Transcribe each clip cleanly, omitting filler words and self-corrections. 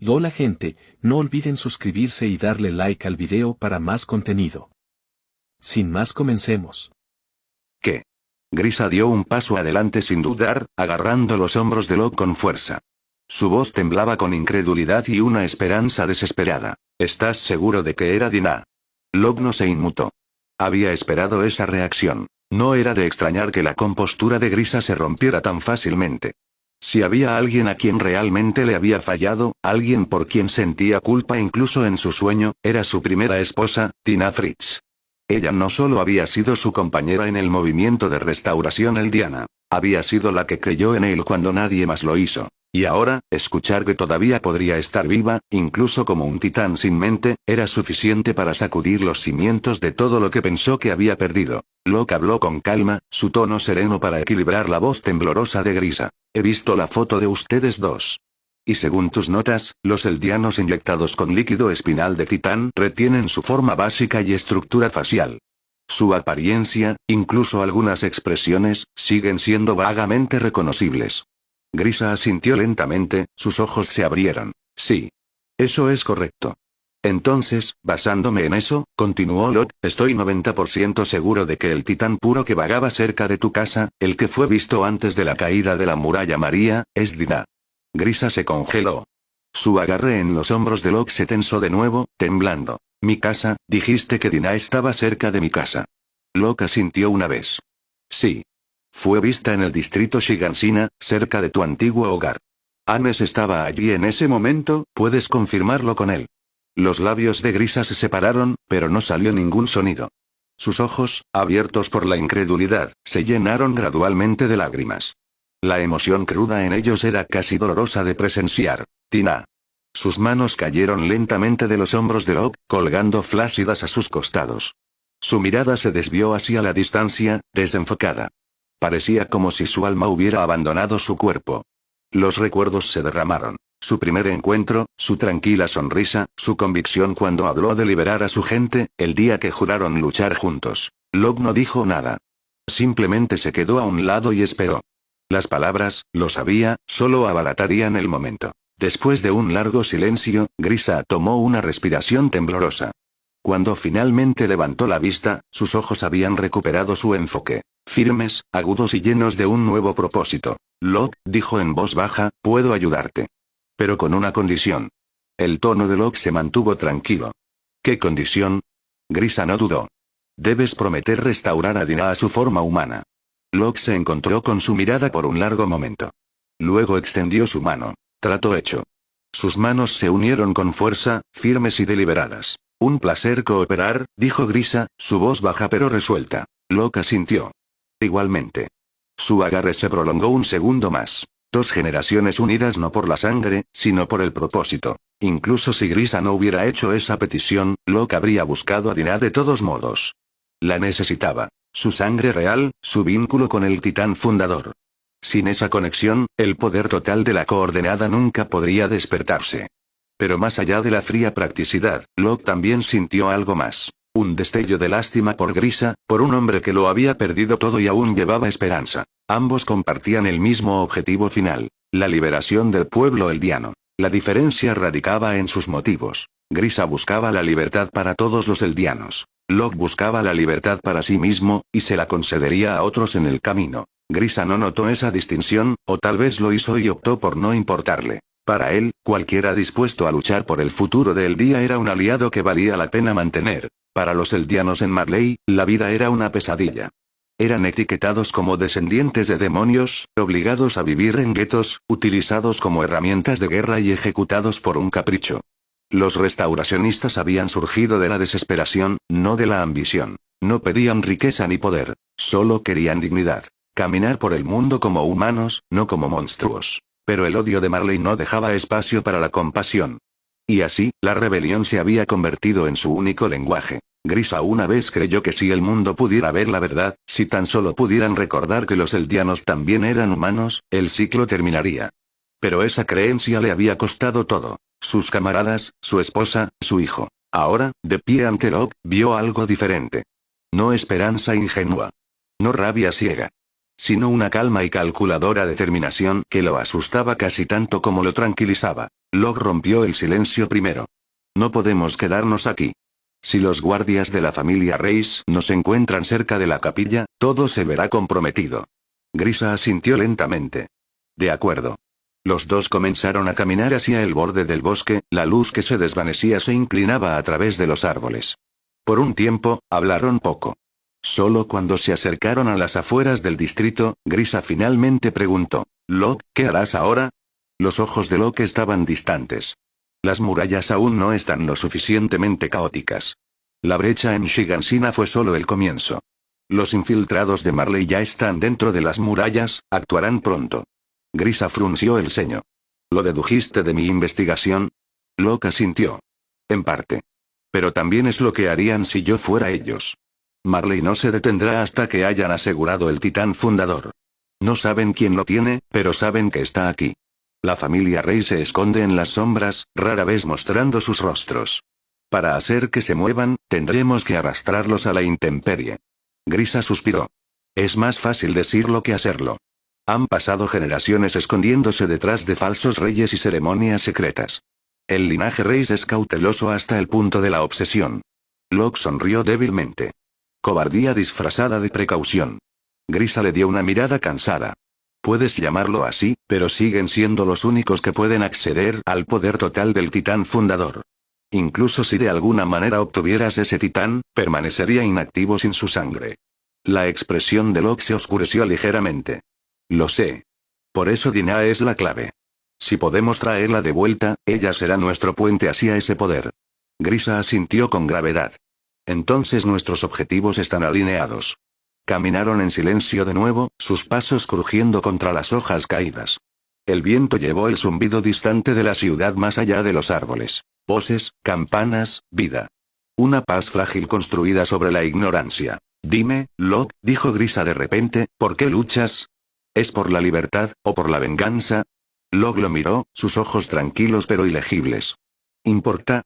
Hola gente, no olviden suscribirse y darle like al video para más contenido. Sin más, comencemos. ¿Qué? Grisa dio un paso adelante sin dudar, agarrando los hombros de Locke con fuerza. Su voz temblaba con incredulidad y una esperanza desesperada. ¿Estás seguro de que era Dinah? Locke no se inmutó. Había esperado esa reacción. No era de extrañar que la compostura de Grisa se rompiera tan fácilmente. Si había alguien a quien realmente le había fallado, alguien por quien sentía culpa incluso en su sueño, era su primera esposa, Dinah Fritz. Ella no solo había sido su compañera en el movimiento de restauración eldiana, había sido la que creyó en él cuando nadie más lo hizo. Y ahora, escuchar que todavía podría estar viva, incluso como un titán sin mente, era suficiente para sacudir los cimientos de todo lo que pensó que había perdido. Locke habló con calma, su tono sereno para equilibrar la voz temblorosa de Grisa. He visto la foto de ustedes dos. Y según tus notas, los eldianos inyectados con líquido espinal de titán retienen su forma básica y estructura facial. Su apariencia, incluso algunas expresiones, siguen siendo vagamente reconocibles. Grisa asintió lentamente, sus ojos se abrieron. Sí. Eso es correcto. Entonces, basándome en eso, continuó Locke, estoy 90% seguro de que el titán puro que vagaba cerca de tu casa, el que fue visto antes de la caída de la muralla María, es Dinah. Grisa se congeló. Su agarre en los hombros de Locke se tensó de nuevo, temblando. Mi casa, dijiste que Dinah estaba cerca de mi casa. Locke asintió una vez. Sí. Fue vista en el distrito Shigansina, cerca de tu antiguo hogar. Ames estaba allí en ese momento, puedes confirmarlo con él. Los labios de Grisa se separaron, pero no salió ningún sonido. Sus ojos, abiertos por la incredulidad, se llenaron gradualmente de lágrimas. La emoción cruda en ellos era casi dolorosa de presenciar. Dinah. Sus manos cayeron lentamente de los hombros de Locke, colgando flácidas a sus costados. Su mirada se desvió hacia la distancia, desenfocada. Parecía como si su alma hubiera abandonado su cuerpo. Los recuerdos se derramaron. Su primer encuentro, su tranquila sonrisa, su convicción cuando habló de liberar a su gente, el día que juraron luchar juntos. Locke no dijo nada. Simplemente se quedó a un lado y esperó. Las palabras, lo sabía, solo abaratarían el momento. Después de un largo silencio, Grisa tomó una respiración temblorosa. Cuando finalmente levantó la vista, sus ojos habían recuperado su enfoque. Firmes, agudos y llenos de un nuevo propósito. Locke, dijo en voz baja, puedo ayudarte. Pero con una condición. El tono de Locke se mantuvo tranquilo. ¿Qué condición? Grisa no dudó. Debes prometer restaurar a Dinah a su forma humana. Locke se encontró con su mirada por un largo momento. Luego extendió su mano. Trato hecho. Sus manos se unieron con fuerza, firmes y deliberadas. Un placer cooperar, dijo Grisa, su voz baja pero resuelta. Locke asintió. Igualmente. Su agarre se prolongó un segundo más. 2 generaciones unidas no por la sangre, sino por el propósito. Incluso si Grisa no hubiera hecho esa petición, Locke habría buscado a Dinah de todos modos. La necesitaba. Su sangre real, su vínculo con el titán fundador. Sin esa conexión, el poder total de la coordenada nunca podría despertarse. Pero más allá de la fría practicidad, Locke también sintió algo más. Un destello de lástima por Grisa, por un hombre que lo había perdido todo y aún llevaba esperanza. Ambos compartían el mismo objetivo final, la liberación del pueblo eldiano. La diferencia radicaba en sus motivos. Grisa buscaba la libertad para todos los eldianos. Locke buscaba la libertad para sí mismo, y se la concedería a otros en el camino. Grisa no notó esa distinción, o tal vez lo hizo y optó por no importarle. Para él, cualquiera dispuesto a luchar por el futuro de Eldia era un aliado que valía la pena mantener. Para los eldianos en Marley, la vida era una pesadilla. Eran etiquetados como descendientes de demonios, obligados a vivir en guetos, utilizados como herramientas de guerra y ejecutados por un capricho. Los restauracionistas habían surgido de la desesperación, no de la ambición. No pedían riqueza ni poder, solo querían dignidad. Caminar por el mundo como humanos, no como monstruos. Pero el odio de Marley no dejaba espacio para la compasión. Y así, la rebelión se había convertido en su único lenguaje. Grisa una vez creyó que si el mundo pudiera ver la verdad, si tan solo pudieran recordar que los eldianos también eran humanos, el ciclo terminaría. Pero esa creencia le había costado todo. Sus camaradas, su esposa, su hijo. Ahora, de pie ante Locke, vio algo diferente. No esperanza ingenua. No rabia ciega. Sino una calma y calculadora determinación que lo asustaba casi tanto como lo tranquilizaba. Locke rompió el silencio primero. No podemos quedarnos aquí. Si los guardias de la familia Reis nos encuentran cerca de la capilla, todo se verá comprometido. Grisa asintió lentamente. De acuerdo. Los dos comenzaron a caminar hacia el borde del bosque, la luz que se desvanecía se inclinaba a través de los árboles. Por un tiempo, hablaron poco. Solo cuando se acercaron a las afueras del distrito, Grisa finalmente preguntó: «Locke, ¿qué harás ahora?» Los ojos de Locke estaban distantes. Las murallas aún no están lo suficientemente caóticas. La brecha en Shigansina fue solo el comienzo. Los infiltrados de Marley ya están dentro de las murallas, actuarán pronto. Grisa frunció el ceño. ¿Lo dedujiste de mi investigación? Locke asintió. En parte. Pero también es lo que harían si yo fuera ellos. Marley no se detendrá hasta que hayan asegurado el titán fundador. No saben quién lo tiene, pero saben que está aquí. La familia Rey se esconde en las sombras, rara vez mostrando sus rostros. Para hacer que se muevan, tendremos que arrastrarlos a la intemperie. Grisa suspiró. Es más fácil decirlo que hacerlo. Han pasado generaciones escondiéndose detrás de falsos reyes y ceremonias secretas. El linaje Reis es cauteloso hasta el punto de la obsesión. Locke sonrió débilmente. Cobardía disfrazada de precaución. Grisa le dio una mirada cansada. Puedes llamarlo así, pero siguen siendo los únicos que pueden acceder al poder total del titán fundador. Incluso si de alguna manera obtuvieras ese titán, permanecería inactivo sin su sangre. La expresión de Locke se oscureció ligeramente. Lo sé. Por eso Dinah es la clave. Si podemos traerla de vuelta, ella será nuestro puente hacia ese poder. Grisa asintió con gravedad. Entonces nuestros objetivos están alineados. Caminaron en silencio de nuevo, sus pasos crujiendo contra las hojas caídas. El viento llevó el zumbido distante de la ciudad más allá de los árboles. Voces, campanas, vida. Una paz frágil construida sobre la ignorancia. Dime, Locke, dijo Grisa de repente, ¿por qué luchas? ¿Es por la libertad, o por la venganza? Locke lo miró, sus ojos tranquilos pero ilegibles. ¿Importa?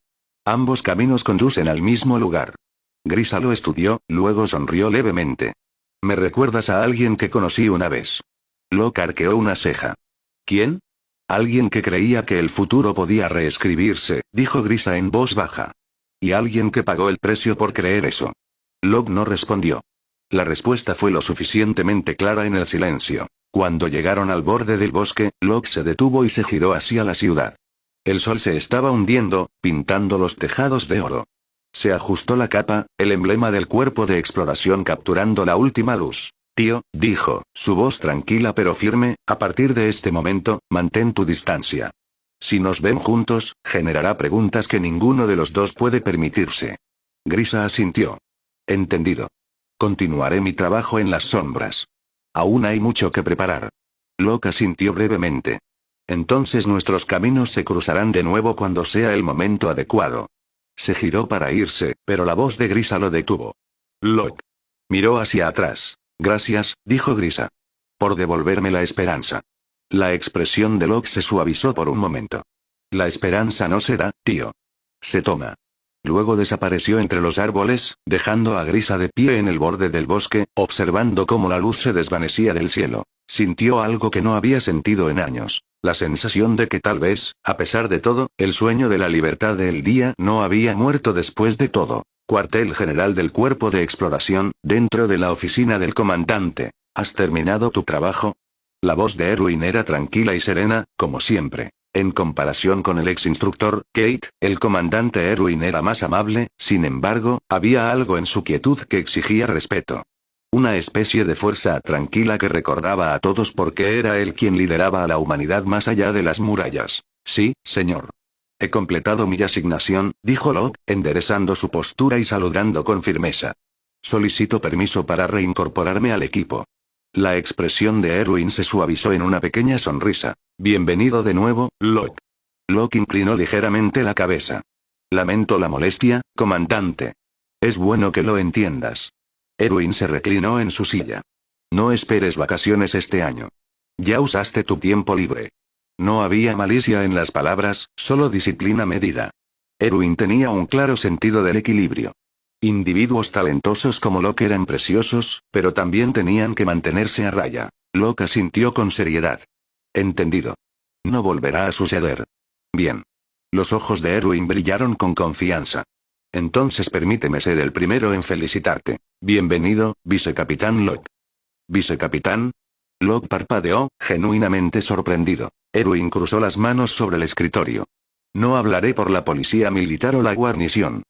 Ambos caminos conducen al mismo lugar. Grisa lo estudió, luego sonrió levemente. Me recuerdas a alguien que conocí una vez. Locke arqueó una ceja. ¿Quién? Alguien que creía que el futuro podía reescribirse, dijo Grisa en voz baja. Y alguien que pagó el precio por creer eso. Locke no respondió. La respuesta fue lo suficientemente clara en el silencio. Cuando llegaron al borde del bosque, Locke se detuvo y se giró hacia la ciudad. El sol se estaba hundiendo, pintando los tejados de oro. Se ajustó la capa, el emblema del cuerpo de exploración capturando la última luz. Tío, dijo, su voz tranquila pero firme, a partir de este momento, mantén tu distancia. Si nos ven juntos, generará preguntas que ninguno de los dos puede permitirse. Grisa asintió. Entendido. Continuaré mi trabajo en las sombras. Aún hay mucho que preparar. Locke asintió brevemente. Entonces nuestros caminos se cruzarán de nuevo cuando sea el momento adecuado. Se giró para irse, pero la voz de Grisa lo detuvo. Locke. Miró hacia atrás. Gracias, dijo Grisa. Por devolverme la esperanza. La expresión de Locke se suavizó por un momento. La esperanza no será, tío. Se toma. Luego desapareció entre los árboles, dejando a Grisa de pie en el borde del bosque, observando cómo la luz se desvanecía del cielo. Sintió algo que no había sentido en años. La sensación de que tal vez, a pesar de todo, el sueño de la libertad del día no había muerto después de todo. Cuartel general del Cuerpo de Exploración, dentro de la oficina del comandante. ¿Has terminado tu trabajo? La voz de Erwin era tranquila y serena, como siempre. En comparación con el ex instructor, Kate, el comandante Erwin era más amable, sin embargo, había algo en su quietud que exigía respeto. Una especie de fuerza tranquila que recordaba a todos por qué era él quien lideraba a la humanidad más allá de las murallas. Sí, señor. He completado mi asignación, dijo Locke, enderezando su postura y saludando con firmeza. Solicito permiso para reincorporarme al equipo. La expresión de Erwin se suavizó en una pequeña sonrisa. Bienvenido de nuevo, Locke. Locke inclinó ligeramente la cabeza. Lamento la molestia, comandante. Es bueno que lo entiendas. Erwin se reclinó en su silla. No esperes vacaciones este año. Ya usaste tu tiempo libre. No había malicia en las palabras, solo disciplina medida. Erwin tenía un claro sentido del equilibrio. Individuos talentosos como Locke eran preciosos, pero también tenían que mantenerse a raya. Locke asintió con seriedad. Entendido. No volverá a suceder. Bien. Los ojos de Erwin brillaron con confianza. Entonces permíteme ser el primero en felicitarte. Bienvenido, vicecapitán Locke. ¿Vicecapitán? Locke parpadeó, genuinamente sorprendido. Erwin cruzó las manos sobre el escritorio. No hablaré por la policía militar o la guarnición.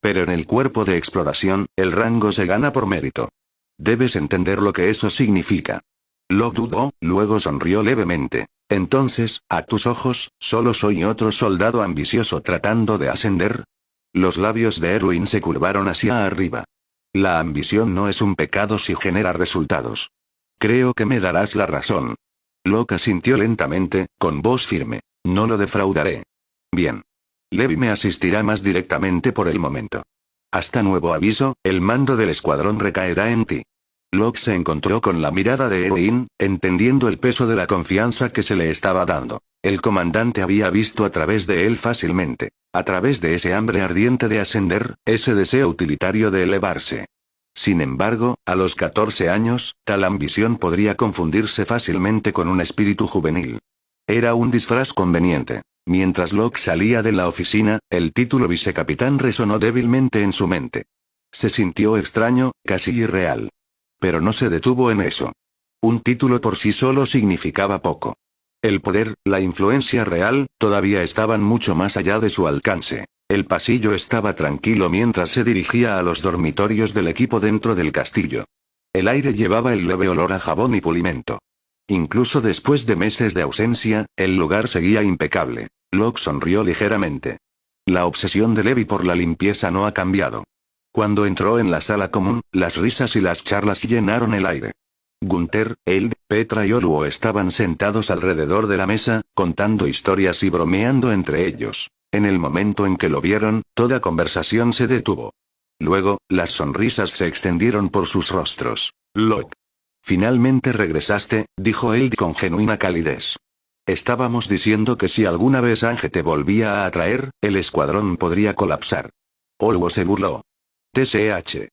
Pero en el cuerpo de exploración, el rango se gana por mérito. Debes entender lo que eso significa. Locke dudó, luego sonrió levemente. Entonces, a tus ojos, ¿solo soy otro soldado ambicioso tratando de ascender? Los labios de Erwin se curvaron hacia arriba. La ambición no es un pecado si genera resultados. Creo que me darás la razón. Locke asintió lentamente, con voz firme. No lo defraudaré. Bien. Levi me asistirá más directamente por el momento. Hasta nuevo aviso, el mando del escuadrón recaerá en ti. Locke se encontró con la mirada de Erwin, entendiendo el peso de la confianza que se le estaba dando. El comandante había visto a través de él fácilmente, a través de ese hambre ardiente de ascender, ese deseo utilitario de elevarse. Sin embargo, a los 14 años, tal ambición podría confundirse fácilmente con un espíritu juvenil. Era un disfraz conveniente. Mientras Locke salía de la oficina, el título vicecapitán resonó débilmente en su mente. Se sintió extraño, casi irreal. Pero no se detuvo en eso. Un título por sí solo significaba poco. El poder, la influencia real, todavía estaban mucho más allá de su alcance. El pasillo estaba tranquilo mientras se dirigía a los dormitorios del equipo dentro del castillo. El aire llevaba el leve olor a jabón y pulimento. Incluso después de meses de ausencia, el lugar seguía impecable. Locke sonrió ligeramente. La obsesión de Levi por la limpieza no ha cambiado. Cuando entró en la sala común, las risas y las charlas llenaron el aire. Gunther, Eld, Petra y Oluo estaban sentados alrededor de la mesa, contando historias y bromeando entre ellos. En el momento en que lo vieron, toda conversación se detuvo. Luego, las sonrisas se extendieron por sus rostros. Locke. Finalmente regresaste, dijo Eld con genuina calidez. Estábamos diciendo que si alguna vez Ange te volvía a atraer, el escuadrón podría colapsar. Oluo se burló. TSH.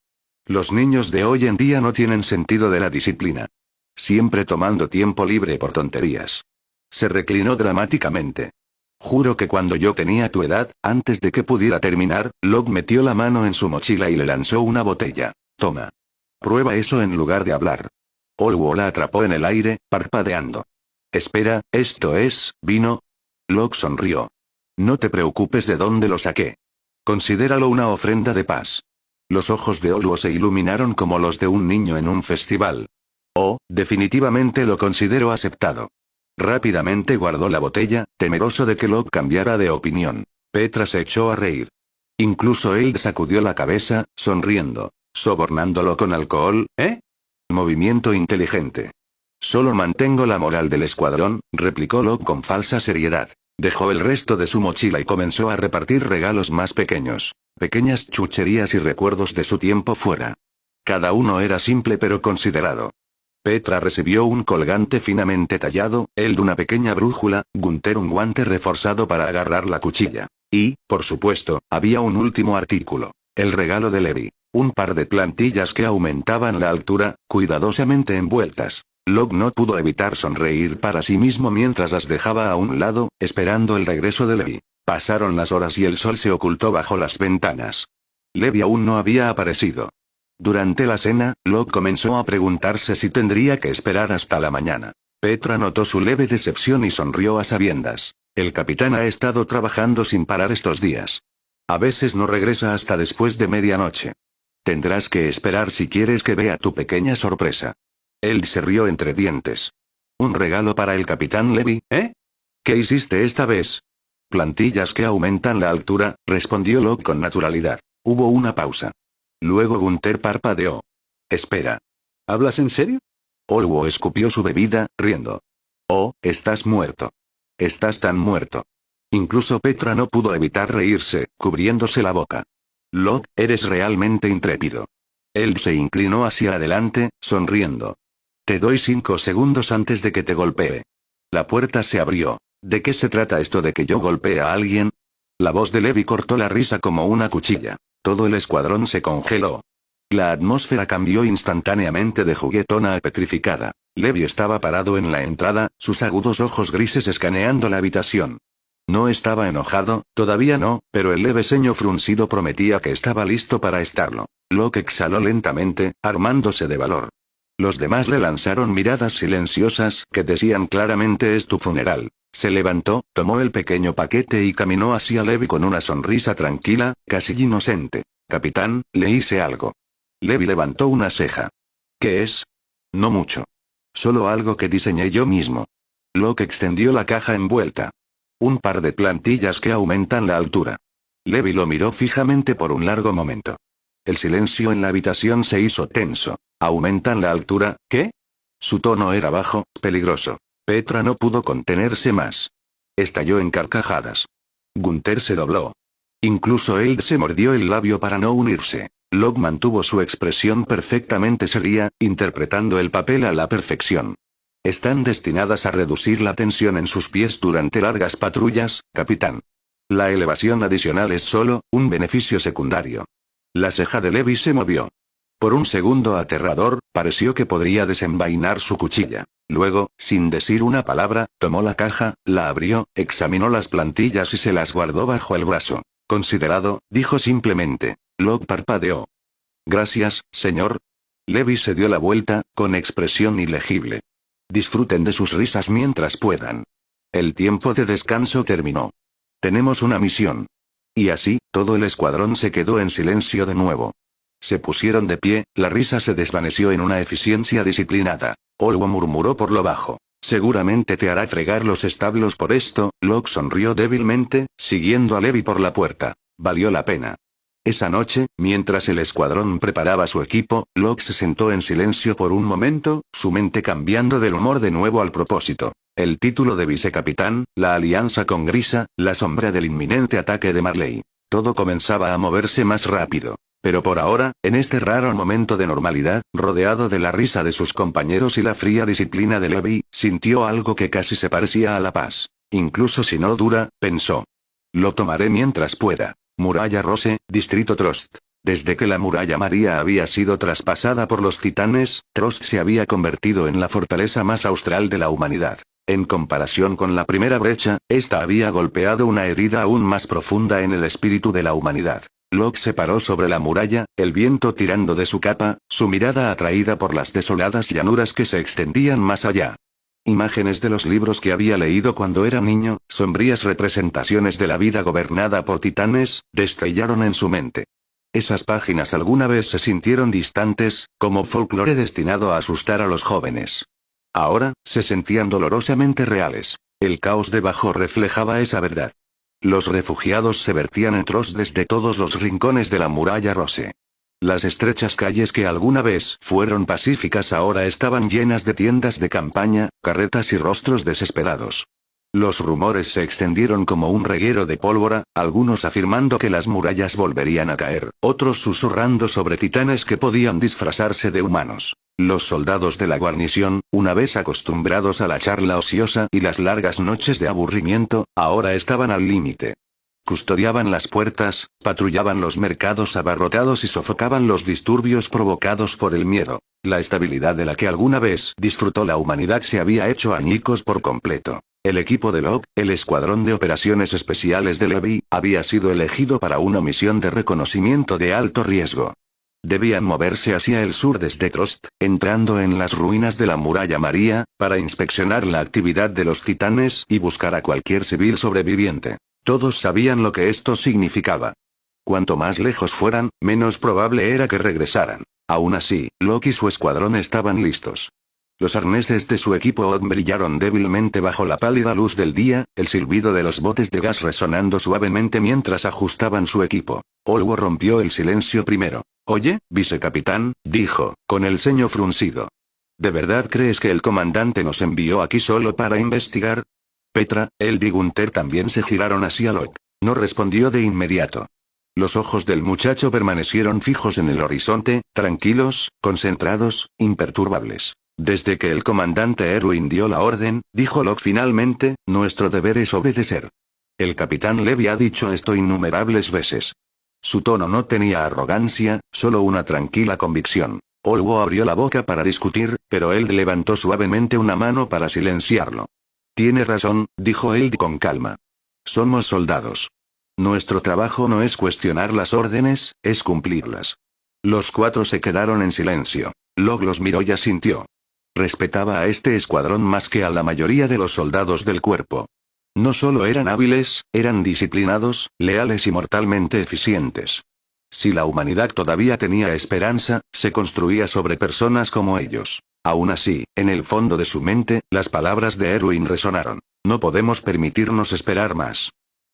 Los niños de hoy en día no tienen sentido de la disciplina. Siempre tomando tiempo libre por tonterías. Se reclinó dramáticamente. Juro que cuando yo tenía tu edad, antes de que pudiera terminar, Locke metió la mano en su mochila y le lanzó una botella. Toma. Prueba eso en lugar de hablar. Oluo la atrapó en el aire, parpadeando. Espera, ¿esto es vino? Locke sonrió. No te preocupes de dónde lo saqué. Considéralo una ofrenda de paz. Los ojos de Oluo se iluminaron como los de un niño en un festival. Oh, definitivamente lo considero aceptado. Rápidamente guardó la botella, temeroso de que Locke cambiara de opinión. Petra se echó a reír. Incluso él sacudió la cabeza, sonriendo. ¿Sobornándolo con alcohol, eh? Movimiento inteligente. Solo mantengo la moral del escuadrón, replicó Locke con falsa seriedad. Dejó el resto de su mochila y comenzó a repartir regalos más pequeños. Pequeñas chucherías y recuerdos de su tiempo fuera. Cada uno era simple pero considerado. Petra recibió un colgante finamente tallado, Eld una pequeña brújula, Gunther un guante reforzado para agarrar la cuchilla. Y, por supuesto, había un último artículo. El regalo de Levi. Un par de plantillas que aumentaban la altura, cuidadosamente envueltas. Locke no pudo evitar sonreír para sí mismo mientras las dejaba a un lado, esperando el regreso de Levi. Pasaron las horas y el sol se ocultó bajo las ventanas. Levi aún no había aparecido. Durante la cena, Locke comenzó a preguntarse si tendría que esperar hasta la mañana. Petra notó su leve decepción y sonrió a sabiendas. El capitán ha estado trabajando sin parar estos días. A veces no regresa hasta después de medianoche. Tendrás que esperar si quieres que vea tu pequeña sorpresa. Él se rió entre dientes. ¿Un regalo para el capitán Levi, eh? ¿Qué hiciste esta vez? Plantillas que aumentan la altura, respondió Locke con naturalidad. Hubo una pausa. Luego Gunther parpadeó. Espera. ¿Hablas en serio? Oluo escupió su bebida, riendo. Oh, estás muerto. Estás tan muerto. Incluso Petra no pudo evitar reírse, cubriéndose la boca. Locke, eres realmente intrépido. Él se inclinó hacia adelante, sonriendo. Te doy 5 segundos antes de que te golpee. La puerta se abrió. ¿De qué se trata esto de que yo golpee a alguien? La voz de Levi cortó la risa como una cuchilla. Todo el escuadrón se congeló. La atmósfera cambió instantáneamente de juguetona a petrificada. Levi estaba parado en la entrada, sus agudos ojos grises escaneando la habitación. No estaba enojado, todavía no, pero el leve ceño fruncido prometía que estaba listo para estarlo. Locke exhaló lentamente, armándose de valor. Los demás le lanzaron miradas silenciosas que decían claramente es tu funeral. Se levantó, tomó el pequeño paquete y caminó hacia Levi con una sonrisa tranquila, casi inocente. Capitán, le hice algo. Levi levantó una ceja. ¿Qué es? No mucho. Solo algo que diseñé yo mismo. Locke extendió la caja envuelta. Un par de plantillas que aumentan la altura. Levi lo miró fijamente por un largo momento. El silencio en la habitación se hizo tenso. ¿Aumentan la altura? ¿Qué? Su tono era bajo, peligroso. Petra no pudo contenerse más. Estalló en carcajadas. Gunther se dobló. Incluso él se mordió el labio para no unirse. Locke mantuvo su expresión perfectamente seria, interpretando el papel a la perfección. Están destinadas a reducir la tensión en sus pies durante largas patrullas, capitán. La elevación adicional es solo un beneficio secundario. La ceja de Levi se movió. Por un segundo aterrador, pareció que podría desenvainar su cuchilla. Luego, sin decir una palabra, tomó la caja, la abrió, examinó las plantillas y se las guardó bajo el brazo. Considerado, dijo simplemente. Locke parpadeó. Gracias, señor. Levi se dio la vuelta, con expresión ilegible. Disfruten de sus risas mientras puedan. El tiempo de descanso terminó. Tenemos una misión. Y así, todo el escuadrón se quedó en silencio de nuevo. Se pusieron de pie, la risa se desvaneció en una eficiencia disciplinada. Olwo murmuró por lo bajo. Seguramente te hará fregar los establos por esto. Locke sonrió débilmente, siguiendo a Levi por la puerta. Valió la pena. Esa noche, mientras el escuadrón preparaba su equipo, Locke se sentó en silencio por un momento, su mente cambiando del humor de nuevo al propósito. El título de vicecapitán, la alianza con Grisa, la sombra del inminente ataque de Marley. Todo comenzaba a moverse más rápido. Pero por ahora, en este raro momento de normalidad, rodeado de la risa de sus compañeros y la fría disciplina de Levi, sintió algo que casi se parecía a la paz. Incluso si no dura, pensó. Lo tomaré mientras pueda. Muralla Rose, Distrito Trost. Desde que la muralla María había sido traspasada por los titanes, Trost se había convertido en la fortaleza más austral de la humanidad. En comparación con la primera brecha, esta había golpeado una herida aún más profunda en el espíritu de la humanidad. Locke se paró sobre la muralla, el viento tirando de su capa, su mirada atraída por las desoladas llanuras que se extendían más allá. Imágenes de los libros que había leído cuando era niño, sombrías representaciones de la vida gobernada por titanes, destrellaron en su mente. Esas páginas alguna vez se sintieron distantes, como folclore destinado a asustar a los jóvenes. Ahora, se sentían dolorosamente reales. El caos debajo reflejaba esa verdad. Los refugiados se vertían en Trost desde todos los rincones de la muralla Rose. Las estrechas calles que alguna vez fueron pacíficas ahora estaban llenas de tiendas de campaña, carretas y rostros desesperados. Los rumores se extendieron como un reguero de pólvora, algunos afirmando que las murallas volverían a caer, otros susurrando sobre titanes que podían disfrazarse de humanos. Los soldados de la guarnición, una vez acostumbrados a la charla ociosa y las largas noches de aburrimiento, ahora estaban al límite. Custodiaban las puertas, patrullaban los mercados abarrotados y sofocaban los disturbios provocados por el miedo. La estabilidad de la que alguna vez disfrutó la humanidad se había hecho añicos por completo. El equipo de Locke, el escuadrón de operaciones especiales de Levi, había sido elegido para una misión de reconocimiento de alto riesgo. Debían moverse hacia el sur desde Trost, entrando en las ruinas de la muralla María, para inspeccionar la actividad de los titanes y buscar a cualquier civil sobreviviente. Todos sabían lo que esto significaba. Cuanto más lejos fueran, menos probable era que regresaran. Aún así, Locke y su escuadrón estaban listos. Los arneses de su equipo brillaron débilmente bajo la pálida luz del día, el silbido de los botes de gas resonando suavemente mientras ajustaban su equipo. Olwo rompió el silencio primero. «Oye, vicecapitán», dijo, con el ceño fruncido. «¿De verdad crees que el comandante nos envió aquí solo para investigar?» Petra, él y Gunther también se giraron hacia Locke. No respondió de inmediato. Los ojos del muchacho permanecieron fijos en el horizonte, tranquilos, concentrados, imperturbables. Desde que el comandante Erwin dio la orden, dijo Locke finalmente, nuestro deber es obedecer. El capitán Levi ha dicho esto innumerables veces. Su tono no tenía arrogancia, solo una tranquila convicción. Olwo abrió la boca para discutir, pero él levantó suavemente una mano para silenciarlo. Tiene razón, dijo él con calma. Somos soldados. Nuestro trabajo no es cuestionar las órdenes, es cumplirlas. Los cuatro se quedaron en silencio. Locke los miró y asintió. Respetaba a este escuadrón más que a la mayoría de los soldados del cuerpo. No solo eran hábiles, eran disciplinados, leales y mortalmente eficientes. Si la humanidad todavía tenía esperanza, se construía sobre personas como ellos. Aún así, en el fondo de su mente, las palabras de Erwin resonaron. No podemos permitirnos esperar más.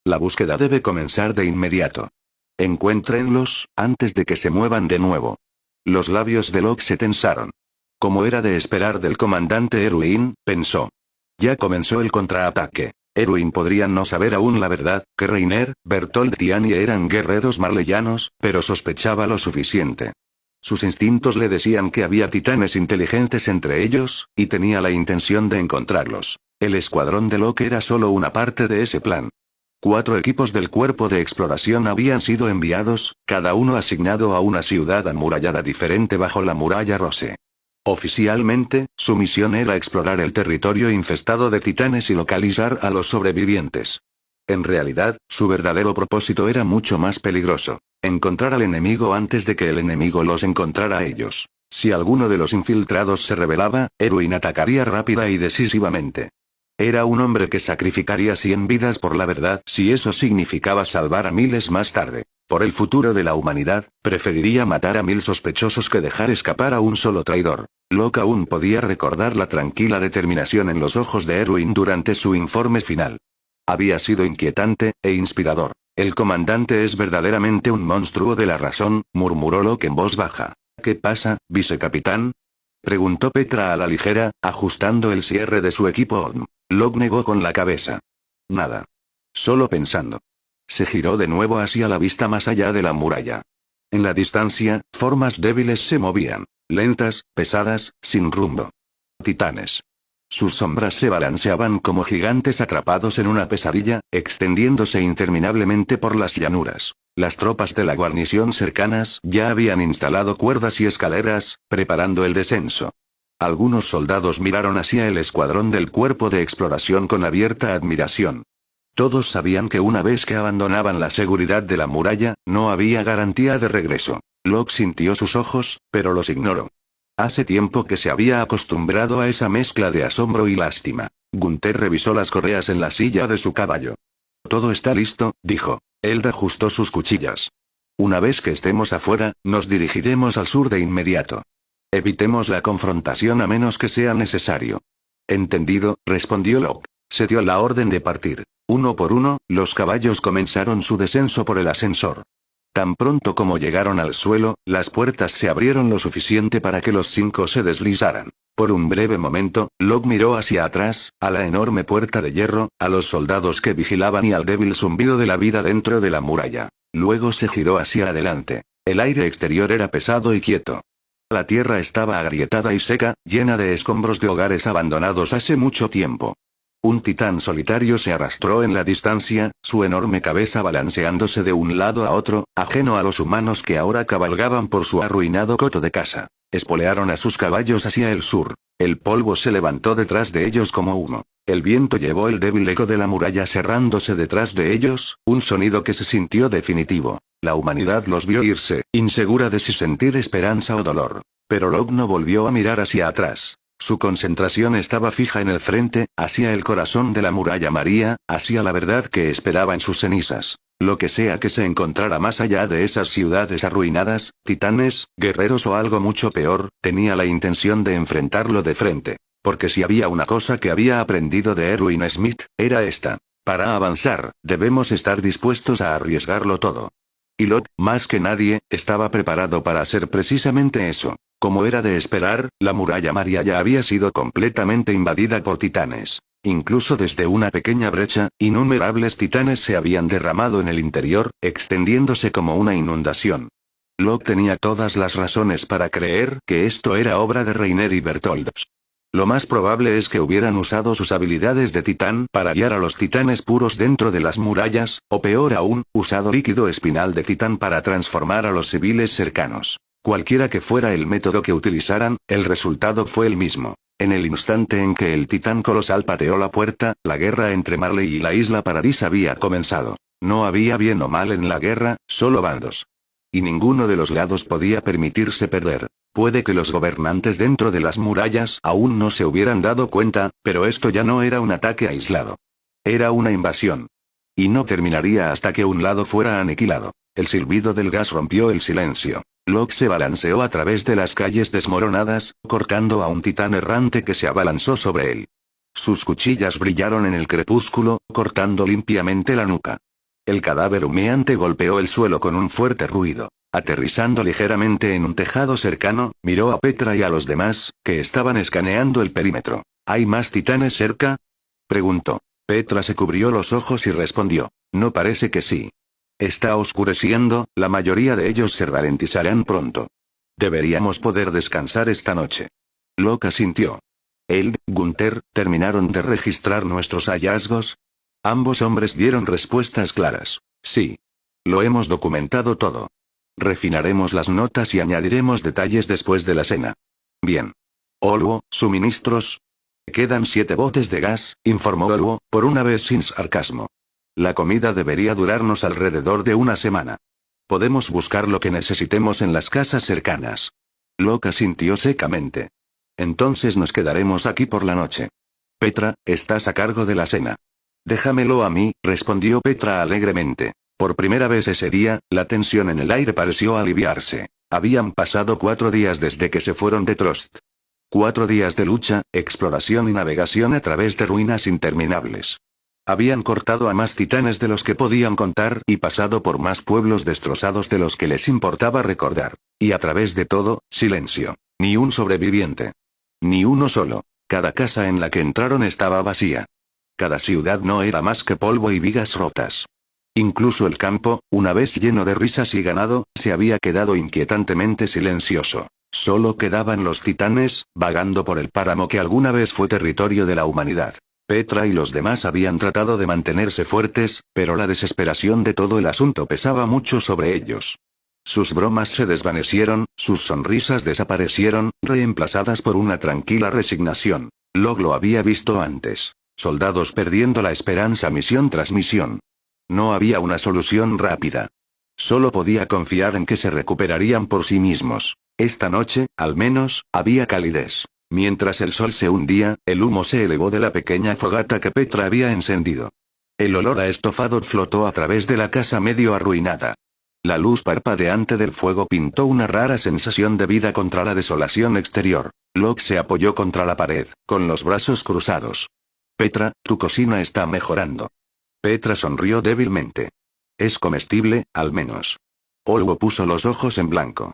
La búsqueda debe comenzar de inmediato. Encuéntrenlos, antes de que se muevan de nuevo. Los labios de Locke se tensaron. Como era de esperar del comandante Erwin, pensó. Ya comenzó el contraataque. Erwin podría no saber aún la verdad, que Reiner, Bertolt y Annie eran guerreros marleyanos, pero sospechaba lo suficiente. Sus instintos le decían que había titanes inteligentes entre ellos, y tenía la intención de encontrarlos. El escuadrón de Locke era solo una parte de ese plan. 4 equipos del cuerpo de exploración habían sido enviados, cada uno asignado a una ciudad amurallada diferente bajo la muralla Rose. Oficialmente, su misión era explorar el territorio infestado de titanes y localizar a los sobrevivientes. En realidad, su verdadero propósito era mucho más peligroso. Encontrar al enemigo antes de que el enemigo los encontrara a ellos. Si alguno de los infiltrados se rebelaba, Erwin atacaría rápida y decisivamente. Era un hombre que sacrificaría 100 vidas por la verdad si eso significaba salvar a miles más tarde. Por el futuro de la humanidad, preferiría matar a 1000 sospechosos que dejar escapar a un solo traidor. Locke aún podía recordar la tranquila determinación en los ojos de Erwin durante su informe final. Había sido inquietante, e inspirador. El comandante es verdaderamente un monstruo de la razón, murmuró Locke en voz baja. ¿Qué pasa, vicecapitán? Preguntó Petra a la ligera, ajustando el cierre de su equipo ODM. Locke negó con la cabeza. Nada. Solo pensando. Se giró de nuevo hacia la vista más allá de la muralla. En la distancia, formas débiles se movían, lentas, pesadas, sin rumbo. Titanes. Sus sombras se balanceaban como gigantes atrapados en una pesadilla, extendiéndose interminablemente por las llanuras. Las tropas de la guarnición cercanas ya habían instalado cuerdas y escaleras, preparando el descenso. Algunos soldados miraron hacia el escuadrón del cuerpo de exploración con abierta admiración. Todos sabían que una vez que abandonaban la seguridad de la muralla, no había garantía de regreso. Locke sintió sus ojos, pero los ignoró. Hace tiempo que se había acostumbrado a esa mezcla de asombro y lástima. Gunther revisó las correas en la silla de su caballo. Todo está listo, dijo. Él ajustó sus cuchillas. Una vez que estemos afuera, nos dirigiremos al sur de inmediato. Evitemos la confrontación a menos que sea necesario. Entendido, respondió Locke. Se dio la orden de partir. Uno por uno, los caballos comenzaron su descenso por el ascensor. Tan pronto como llegaron al suelo, las puertas se abrieron lo suficiente para que los 5 se deslizaran. Por un breve momento, Locke miró hacia atrás, a la enorme puerta de hierro, a los soldados que vigilaban y al débil zumbido de la vida dentro de la muralla. Luego se giró hacia adelante. El aire exterior era pesado y quieto. La tierra estaba agrietada y seca, llena de escombros de hogares abandonados hace mucho tiempo. Un titán solitario se arrastró en la distancia, su enorme cabeza balanceándose de un lado a otro, ajeno a los humanos que ahora cabalgaban por su arruinado coto de casa. Espolearon a sus caballos hacia el sur. El polvo se levantó detrás de ellos como humo. El viento llevó el débil eco de la muralla cerrándose detrás de ellos, un sonido que se sintió definitivo. La humanidad los vio irse, insegura de si sentir esperanza o dolor. Pero Locke no volvió a mirar hacia atrás. Su concentración estaba fija en el frente, hacia el corazón de la muralla María, hacia la verdad que esperaba en sus cenizas. Lo que sea que se encontrara más allá de esas ciudades arruinadas, titanes, guerreros o algo mucho peor, tenía la intención de enfrentarlo de frente. Porque si había una cosa que había aprendido de Erwin Smith, era esta. Para avanzar, debemos estar dispuestos a arriesgarlo todo. Y Locke, más que nadie, estaba preparado para hacer precisamente eso. Como era de esperar, la muralla María ya había sido completamente invadida por titanes. Incluso desde una pequeña brecha, innumerables titanes se habían derramado en el interior, extendiéndose como una inundación. Locke tenía todas las razones para creer que esto era obra de Reiner y Bertolt. Lo más probable es que hubieran usado sus habilidades de titán para guiar a los titanes puros dentro de las murallas, o peor aún, usado líquido espinal de titán para transformar a los civiles cercanos. Cualquiera que fuera el método que utilizaran, el resultado fue el mismo. En el instante en que el titán colosal pateó la puerta, la guerra entre Marley y la isla Paradis había comenzado. No había bien o mal en la guerra, solo bandos. Y ninguno de los lados podía permitirse perder. Puede que los gobernantes dentro de las murallas aún no se hubieran dado cuenta, pero esto ya no era un ataque aislado. Era una invasión. Y no terminaría hasta que un lado fuera aniquilado. El silbido del gas rompió el silencio. Locke se balanceó a través de las calles desmoronadas, cortando a un titán errante que se abalanzó sobre él. Sus cuchillas brillaron en el crepúsculo, cortando limpiamente la nuca. El cadáver humeante golpeó el suelo con un fuerte ruido. Aterrizando ligeramente en un tejado cercano, miró a Petra y a los demás, que estaban escaneando el perímetro. ¿Hay más titanes cerca?, preguntó. Petra se cubrió los ojos y respondió. No parece que sí. Está oscureciendo, la mayoría de ellos se ralentizarán pronto. Deberíamos poder descansar esta noche. Locke asintió. Él, Gunther, ¿terminaron de registrar nuestros hallazgos? Ambos hombres dieron respuestas claras. Sí. Lo hemos documentado todo. Refinaremos las notas y añadiremos detalles después de la cena. Bien. Olwo, suministros. Quedan 7 botes de gas, informó Olwo, por una vez sin sarcasmo. La comida debería durarnos alrededor de una semana. Podemos buscar lo que necesitemos en las casas cercanas. Locke asintió secamente. Entonces nos quedaremos aquí por la noche. Petra, estás a cargo de la cena. Déjamelo a mí, respondió Petra alegremente. Por primera vez ese día, la tensión en el aire pareció aliviarse. Habían pasado 4 días desde que se fueron de Trost. 4 días de lucha, exploración y navegación a través de ruinas interminables. Habían cortado a más titanes de los que podían contar y pasado por más pueblos destrozados de los que les importaba recordar. Y a través de todo, silencio. Ni un sobreviviente. Ni uno solo. Cada casa en la que entraron estaba vacía. Cada ciudad no era más que polvo y vigas rotas. Incluso el campo, una vez lleno de risas y ganado, se había quedado inquietantemente silencioso. Solo quedaban los titanes, vagando por el páramo que alguna vez fue territorio de la humanidad. Petra y los demás habían tratado de mantenerse fuertes, pero la desesperación de todo el asunto pesaba mucho sobre ellos. Sus bromas se desvanecieron, sus sonrisas desaparecieron, reemplazadas por una tranquila resignación. Locke lo había visto antes. Soldados perdiendo la esperanza misión tras misión. No había una solución rápida. Solo podía confiar en que se recuperarían por sí mismos. Esta noche, al menos, había calidez. Mientras el sol se hundía, el humo se elevó de la pequeña fogata que Petra había encendido. El olor a estofado flotó a través de la casa medio arruinada. La luz parpadeante del fuego pintó una rara sensación de vida contra la desolación exterior. Locke se apoyó contra la pared, con los brazos cruzados. Petra, tu cocina está mejorando. Petra sonrió débilmente. Es comestible, al menos. Olwo puso los ojos en blanco.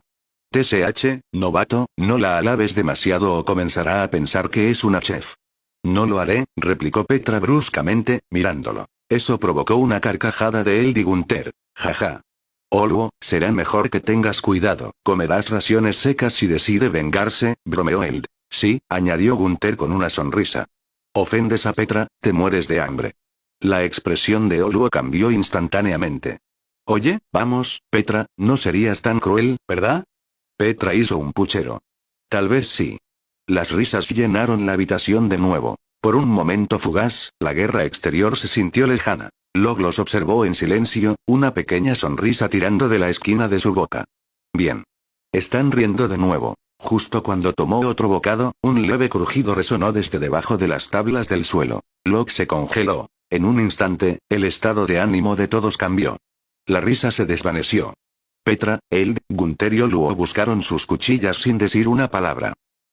TSH, novato, no la alabes demasiado o comenzará a pensar que es una chef. No lo haré, replicó Petra bruscamente, mirándolo. Eso provocó una carcajada de él y Gunther. Jaja. Olwo, será mejor que tengas cuidado. Comerás raciones secas si decide vengarse, bromeó él. Sí, añadió Gunther con una sonrisa. Ofendes a Petra, te mueres de hambre. La expresión de Olwo cambió instantáneamente. Oye, vamos, Petra, no serías tan cruel, ¿verdad? Petra hizo un puchero. Tal vez sí. Las risas llenaron la habitación de nuevo. Por un momento fugaz, la guerra exterior se sintió lejana. Locke los observó en silencio, una pequeña sonrisa tirando de la esquina de su boca. Bien. Están riendo de nuevo. Justo cuando tomó otro bocado, un leve crujido resonó desde debajo de las tablas del suelo. Locke se congeló. En un instante, el estado de ánimo de todos cambió. La risa se desvaneció. Petra, Eld, Gunther y Olwo buscaron sus cuchillas sin decir una palabra.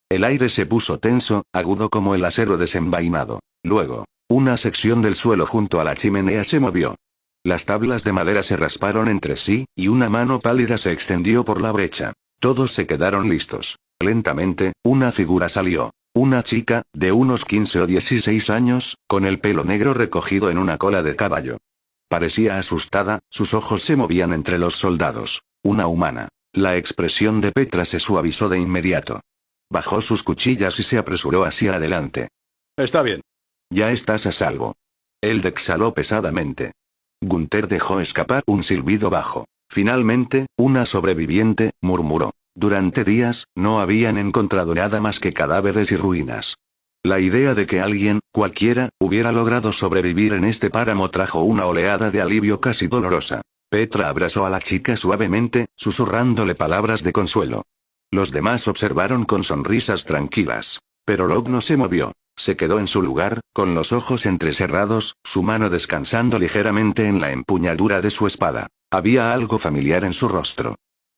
El aire se puso tenso, agudo como el acero desenvainado. Luego, una sección del suelo junto a la chimenea se movió. Las tablas de madera se rasparon entre sí, y una mano pálida se extendió por la brecha. Todos se quedaron listos. Lentamente, una figura salió. Una chica, de unos 15 o 16 años, con el pelo negro recogido en una cola de caballo. Parecía asustada, sus ojos se movían entre los soldados. Una humana. La expresión de Petra se suavizó de inmediato. Bajó sus cuchillas y se apresuró hacia adelante. Está bien. Ya estás a salvo. Él exhaló pesadamente. Gunther dejó escapar un silbido bajo. Finalmente, una sobreviviente, murmuró. Durante días, no habían encontrado nada más que cadáveres y ruinas. La idea de que alguien, cualquiera, hubiera logrado sobrevivir en este páramo trajo una oleada de alivio casi dolorosa. Petra abrazó a la chica suavemente, susurrándole palabras de consuelo. Los demás observaron con sonrisas tranquilas. Pero Locke no se movió. Se quedó en su lugar, con los ojos entrecerrados, su mano descansando ligeramente en la empuñadura de su espada. Había algo familiar en su rostro.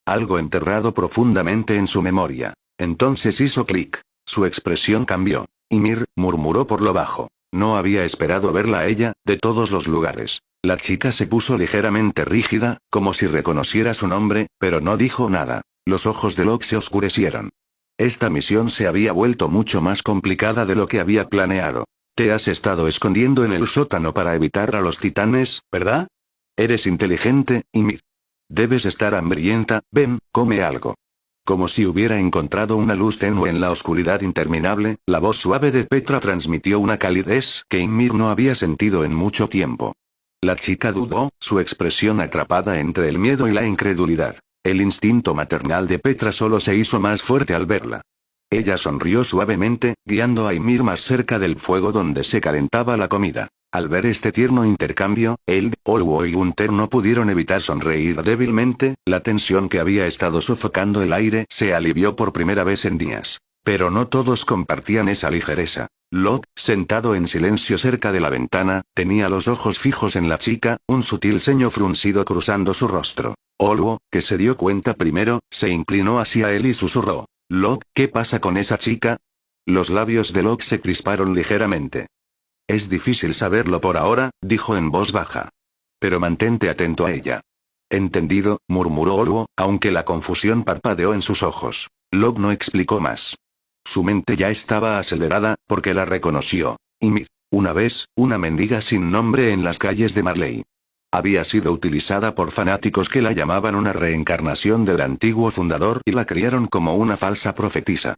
Algo enterrado profundamente en su memoria. Entonces hizo clic. Su expresión cambió. Ymir, murmuró por lo bajo. No había esperado verla a ella, de todos los lugares. La chica se puso ligeramente rígida, como si reconociera su nombre, pero no dijo nada. Los ojos de Locke se oscurecieron. Esta misión se había vuelto mucho más complicada de lo que había planeado. Te has estado escondiendo en el sótano para evitar a los titanes, ¿verdad? Eres inteligente, Ymir. Debes estar hambrienta, ven, come algo. Como si hubiera encontrado una luz tenue en la oscuridad interminable, la voz suave de Petra transmitió una calidez que Ymir no había sentido en mucho tiempo. La chica dudó, su expresión atrapada entre el miedo y la incredulidad. El instinto maternal de Petra solo se hizo más fuerte al verla. Ella sonrió suavemente, guiando a Ymir más cerca del fuego donde se calentaba la comida. Al ver este tierno intercambio, él, Olwo y Gunther no pudieron evitar sonreír débilmente, la tensión que había estado sofocando el aire se alivió por primera vez en días. Pero no todos compartían esa ligereza. Locke, sentado en silencio cerca de la ventana, tenía los ojos fijos en la chica, un sutil ceño fruncido cruzando su rostro. Olwo, que se dio cuenta primero, se inclinó hacia él y susurró. Locke, ¿qué pasa con esa chica? Los labios de Locke se crisparon ligeramente. Es difícil saberlo por ahora, dijo en voz baja. Pero mantente atento a ella. Entendido, murmuró Olwo, aunque la confusión parpadeó en sus ojos. Locke no explicó más. Su mente ya estaba acelerada, porque la reconoció. Ymir. Una vez, una mendiga sin nombre en las calles de Marley. Había sido utilizada por fanáticos que la llamaban una reencarnación del antiguo fundador y la criaron como una falsa profetisa.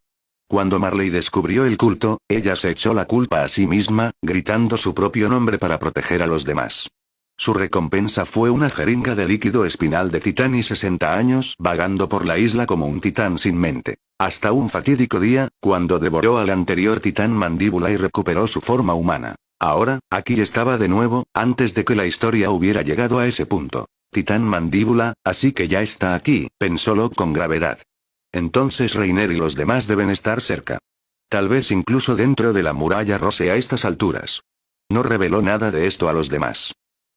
Cuando Marley descubrió el culto, ella se echó la culpa a sí misma, gritando su propio nombre para proteger a los demás. Su recompensa fue una jeringa de líquido espinal de titán y 60 años vagando por la isla como un titán sin mente. Hasta un fatídico día, cuando devoró al anterior titán mandíbula y recuperó su forma humana. Ahora, aquí estaba de nuevo, antes de que la historia hubiera llegado a ese punto. Titán mandíbula, así que ya está aquí, pensó Locke con gravedad. Entonces Reiner y los demás deben estar cerca. Tal vez incluso dentro de la muralla Rose a estas alturas. No reveló nada de esto a los demás.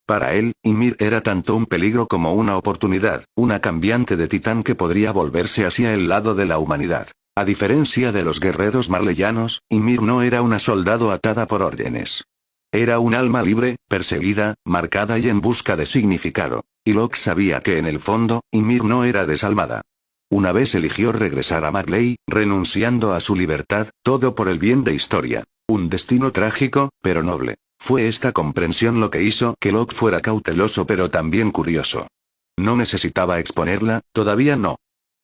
Para él, Ymir era tanto un peligro como una oportunidad, una cambiante de titán que podría volverse hacia el lado de la humanidad. A diferencia de los guerreros marleyanos, Ymir no era una soldado atada por órdenes. Era un alma libre, perseguida, marcada y en busca de significado. Y Locke sabía que en el fondo, Ymir no era desalmada. Una vez eligió regresar a Marley, renunciando a su libertad, todo por el bien de Historia. Un destino trágico, pero noble. Fue esta comprensión lo que hizo que Locke fuera cauteloso pero también curioso. No necesitaba exponerla, todavía no.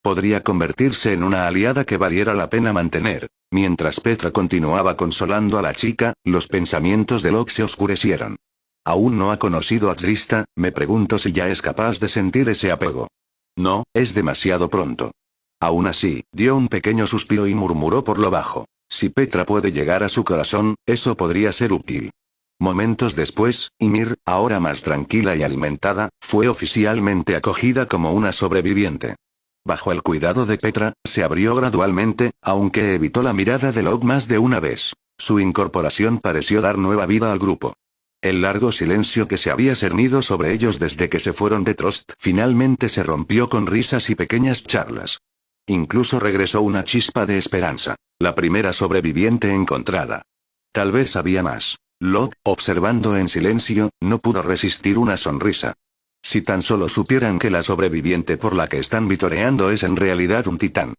Podría convertirse en una aliada que valiera la pena mantener. Mientras Petra continuaba consolando a la chica, los pensamientos de Locke se oscurecieron. Aún no ha conocido a Trista, me pregunto si ya es capaz de sentir ese apego. No, es demasiado pronto. Aún así, dio un pequeño suspiro y murmuró por lo bajo. Si Petra puede llegar a su corazón, eso podría ser útil. Momentos después, Ymir, ahora más tranquila y alimentada, fue oficialmente acogida como una sobreviviente. Bajo el cuidado de Petra, se abrió gradualmente, aunque evitó la mirada de Locke más de una vez. Su incorporación pareció dar nueva vida al grupo. El largo silencio que se había cernido sobre ellos desde que se fueron de Trost finalmente se rompió con risas y pequeñas charlas. Incluso regresó una chispa de esperanza. La primera sobreviviente encontrada. Tal vez había más. Locke, observando en silencio, no pudo resistir una sonrisa. Si tan solo supieran que la sobreviviente por la que están vitoreando es en realidad un titán.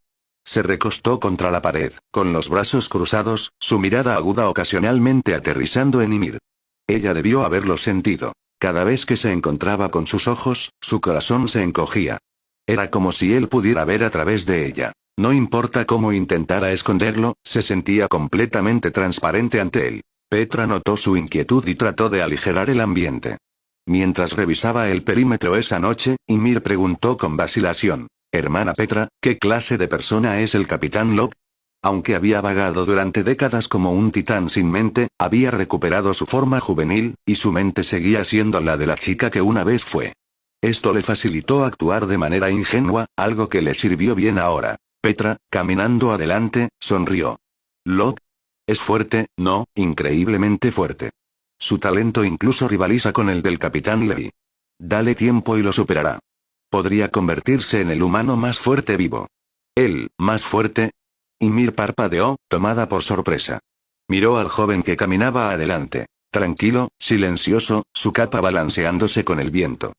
Se recostó contra la pared, con los brazos cruzados, su mirada aguda ocasionalmente aterrizando en Ymir. Ella debió haberlo sentido. Cada vez que se encontraba con sus ojos, su corazón se encogía. Era como si él pudiera ver a través de ella. No importa cómo intentara esconderlo, se sentía completamente transparente ante él. Petra notó su inquietud y trató de aligerar el ambiente. Mientras revisaba el perímetro esa noche, Ymir preguntó con vacilación. Hermana Petra, ¿qué clase de persona es el capitán Locke? Aunque había vagado durante décadas como un titán sin mente, había recuperado su forma juvenil, y su mente seguía siendo la de la chica que una vez fue. Esto le facilitó actuar de manera ingenua, algo que le sirvió bien ahora. Petra, caminando adelante, sonrió. Locke. Es fuerte, no, increíblemente fuerte. Su talento incluso rivaliza con el del Capitán Levi. Dale tiempo y lo superará. Podría convertirse en el humano más fuerte vivo. ¿El más fuerte? Ymir parpadeó, tomada por sorpresa. Miró al joven que caminaba adelante. Tranquilo, silencioso, su capa balanceándose con el viento.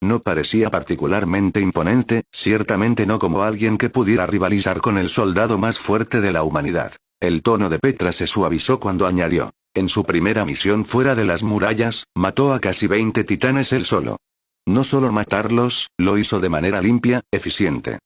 No parecía particularmente imponente, ciertamente no como alguien que pudiera rivalizar con el soldado más fuerte de la humanidad. El tono de Petra se suavizó cuando añadió. En su primera misión fuera de las murallas, mató a casi 20 titanes él solo. No solo matarlos, lo hizo de manera limpia, eficiente.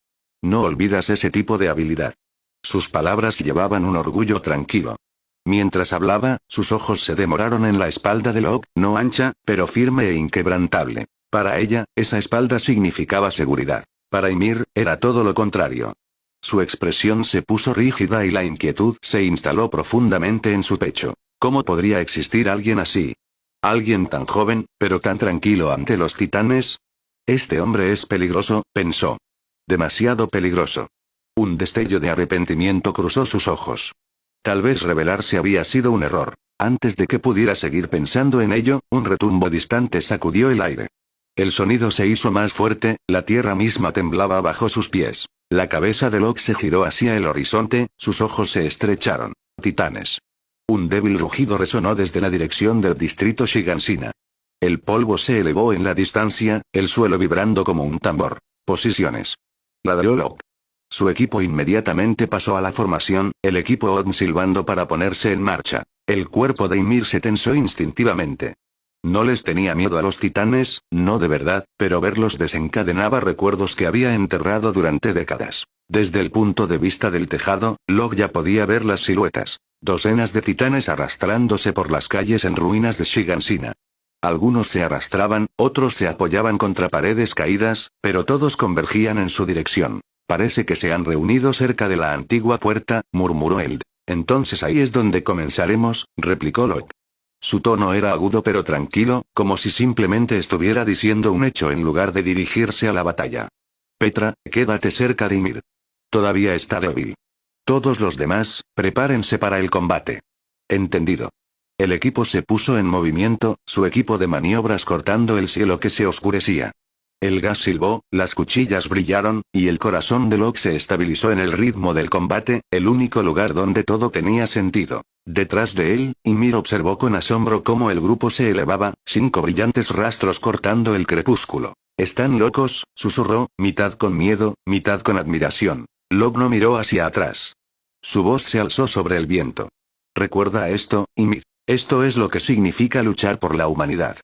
No olvidas ese tipo de habilidad. Sus palabras llevaban un orgullo tranquilo. Mientras hablaba, sus ojos se demoraron en la espalda de Locke, no ancha, pero firme e inquebrantable. Para ella, esa espalda significaba seguridad. Para Ymir, era todo lo contrario. Su expresión se puso rígida y la inquietud se instaló profundamente en su pecho. ¿Cómo podría existir alguien así? Alguien tan joven, pero tan tranquilo ante los titanes. Este hombre es peligroso, pensó. Demasiado peligroso. Un destello de arrepentimiento cruzó sus ojos. Tal vez rebelarse había sido un error. Antes de que pudiera seguir pensando en ello, un retumbo distante sacudió el aire. El sonido se hizo más fuerte, la tierra misma temblaba bajo sus pies. La cabeza de Locke se giró hacia el horizonte, sus ojos se estrecharon. Titanes. Un débil rugido resonó desde la dirección del distrito Shigansina. El polvo se elevó en la distancia, el suelo vibrando como un tambor. Posiciones. Ladró Locke. Su equipo inmediatamente pasó a la formación, el equipo Odin silbando para ponerse en marcha. El cuerpo de Ymir se tensó instintivamente. No les tenía miedo a los titanes, no de verdad, pero verlos desencadenaba recuerdos que había enterrado durante décadas. Desde el punto de vista del tejado, Locke ya podía ver las siluetas. Docenas de titanes arrastrándose por las calles en ruinas de Shigansina. Algunos se arrastraban, otros se apoyaban contra paredes caídas, pero todos convergían en su dirección. Parece que se han reunido cerca de la antigua puerta, murmuró Eld. Entonces ahí es donde comenzaremos, replicó Locke. Su tono era agudo pero tranquilo, como si simplemente estuviera diciendo un hecho en lugar de dirigirse a la batalla. Petra, quédate cerca de Ymir. Todavía está débil. Todos los demás, prepárense para el combate. Entendido. El equipo se puso en movimiento, su equipo de maniobras cortando el cielo que se oscurecía. El gas silbó, las cuchillas brillaron, y el corazón de Locke se estabilizó en el ritmo del combate, el único lugar donde todo tenía sentido. Detrás de él, Ymir observó con asombro cómo el grupo se elevaba, 5 brillantes rastros cortando el crepúsculo. «¿Están locos?», susurró, mitad con miedo, mitad con admiración. Locke no miró hacia atrás. Su voz se alzó sobre el viento. «Recuerda esto, Ymir. Esto es lo que significa luchar por la humanidad».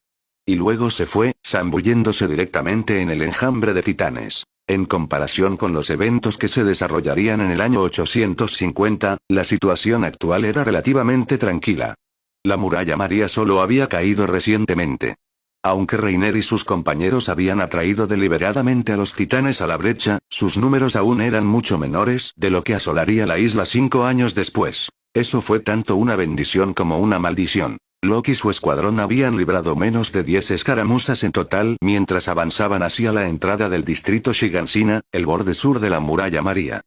Y luego se fue, zambulléndose directamente en el enjambre de titanes. En comparación con los eventos que se desarrollarían en el año 850, la situación actual era relativamente tranquila. La muralla María solo había caído recientemente. Aunque Reiner y sus compañeros habían atraído deliberadamente a los titanes a la brecha, sus números aún eran mucho menores de lo que asolaría la isla 5 años después. Eso fue tanto una bendición como una maldición. Locke y su escuadrón habían librado menos de 10 escaramuzas en total mientras avanzaban hacia la entrada del distrito Shigansina, el borde sur de la muralla María.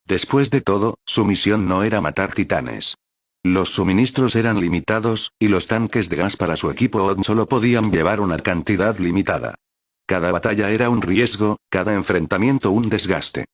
Después de todo, su misión no era matar titanes. Los suministros eran limitados, y los tanques de gas para su equipo Odin solo podían llevar una cantidad limitada. Cada batalla era un riesgo, cada enfrentamiento un desgaste.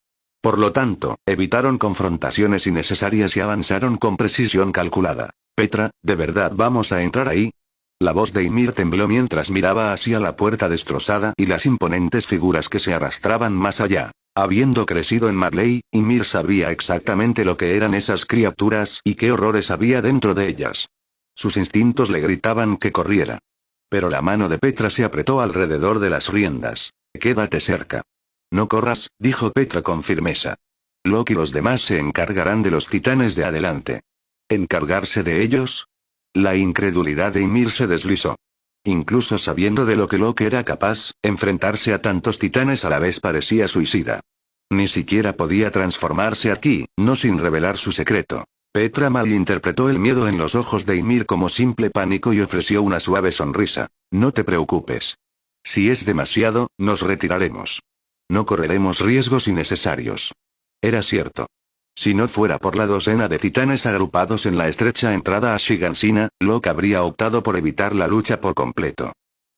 Por lo tanto, evitaron confrontaciones innecesarias y avanzaron con precisión calculada. «Petra, ¿de verdad vamos a entrar ahí?». La voz de Ymir tembló mientras miraba hacia la puerta destrozada y las imponentes figuras que se arrastraban más allá. Habiendo crecido en Marley, Ymir sabía exactamente lo que eran esas criaturas y qué horrores había dentro de ellas. Sus instintos le gritaban que corriera. Pero la mano de Petra se apretó alrededor de las riendas. «Quédate cerca». «No corras», dijo Petra con firmeza. «Locke y los demás se encargarán de los titanes de adelante». ¿Encargarse de ellos? La incredulidad de Ymir se deslizó. Incluso sabiendo de lo que Locke era capaz, enfrentarse a tantos titanes a la vez parecía suicida. Ni siquiera podía transformarse aquí, no sin revelar su secreto. Petra malinterpretó el miedo en los ojos de Ymir como simple pánico y ofreció una suave sonrisa. No te preocupes. Si es demasiado, nos retiraremos. No correremos riesgos innecesarios. Era cierto. Si no fuera por la docena de titanes agrupados en la estrecha entrada a Shigansina, Locke habría optado por evitar la lucha por completo.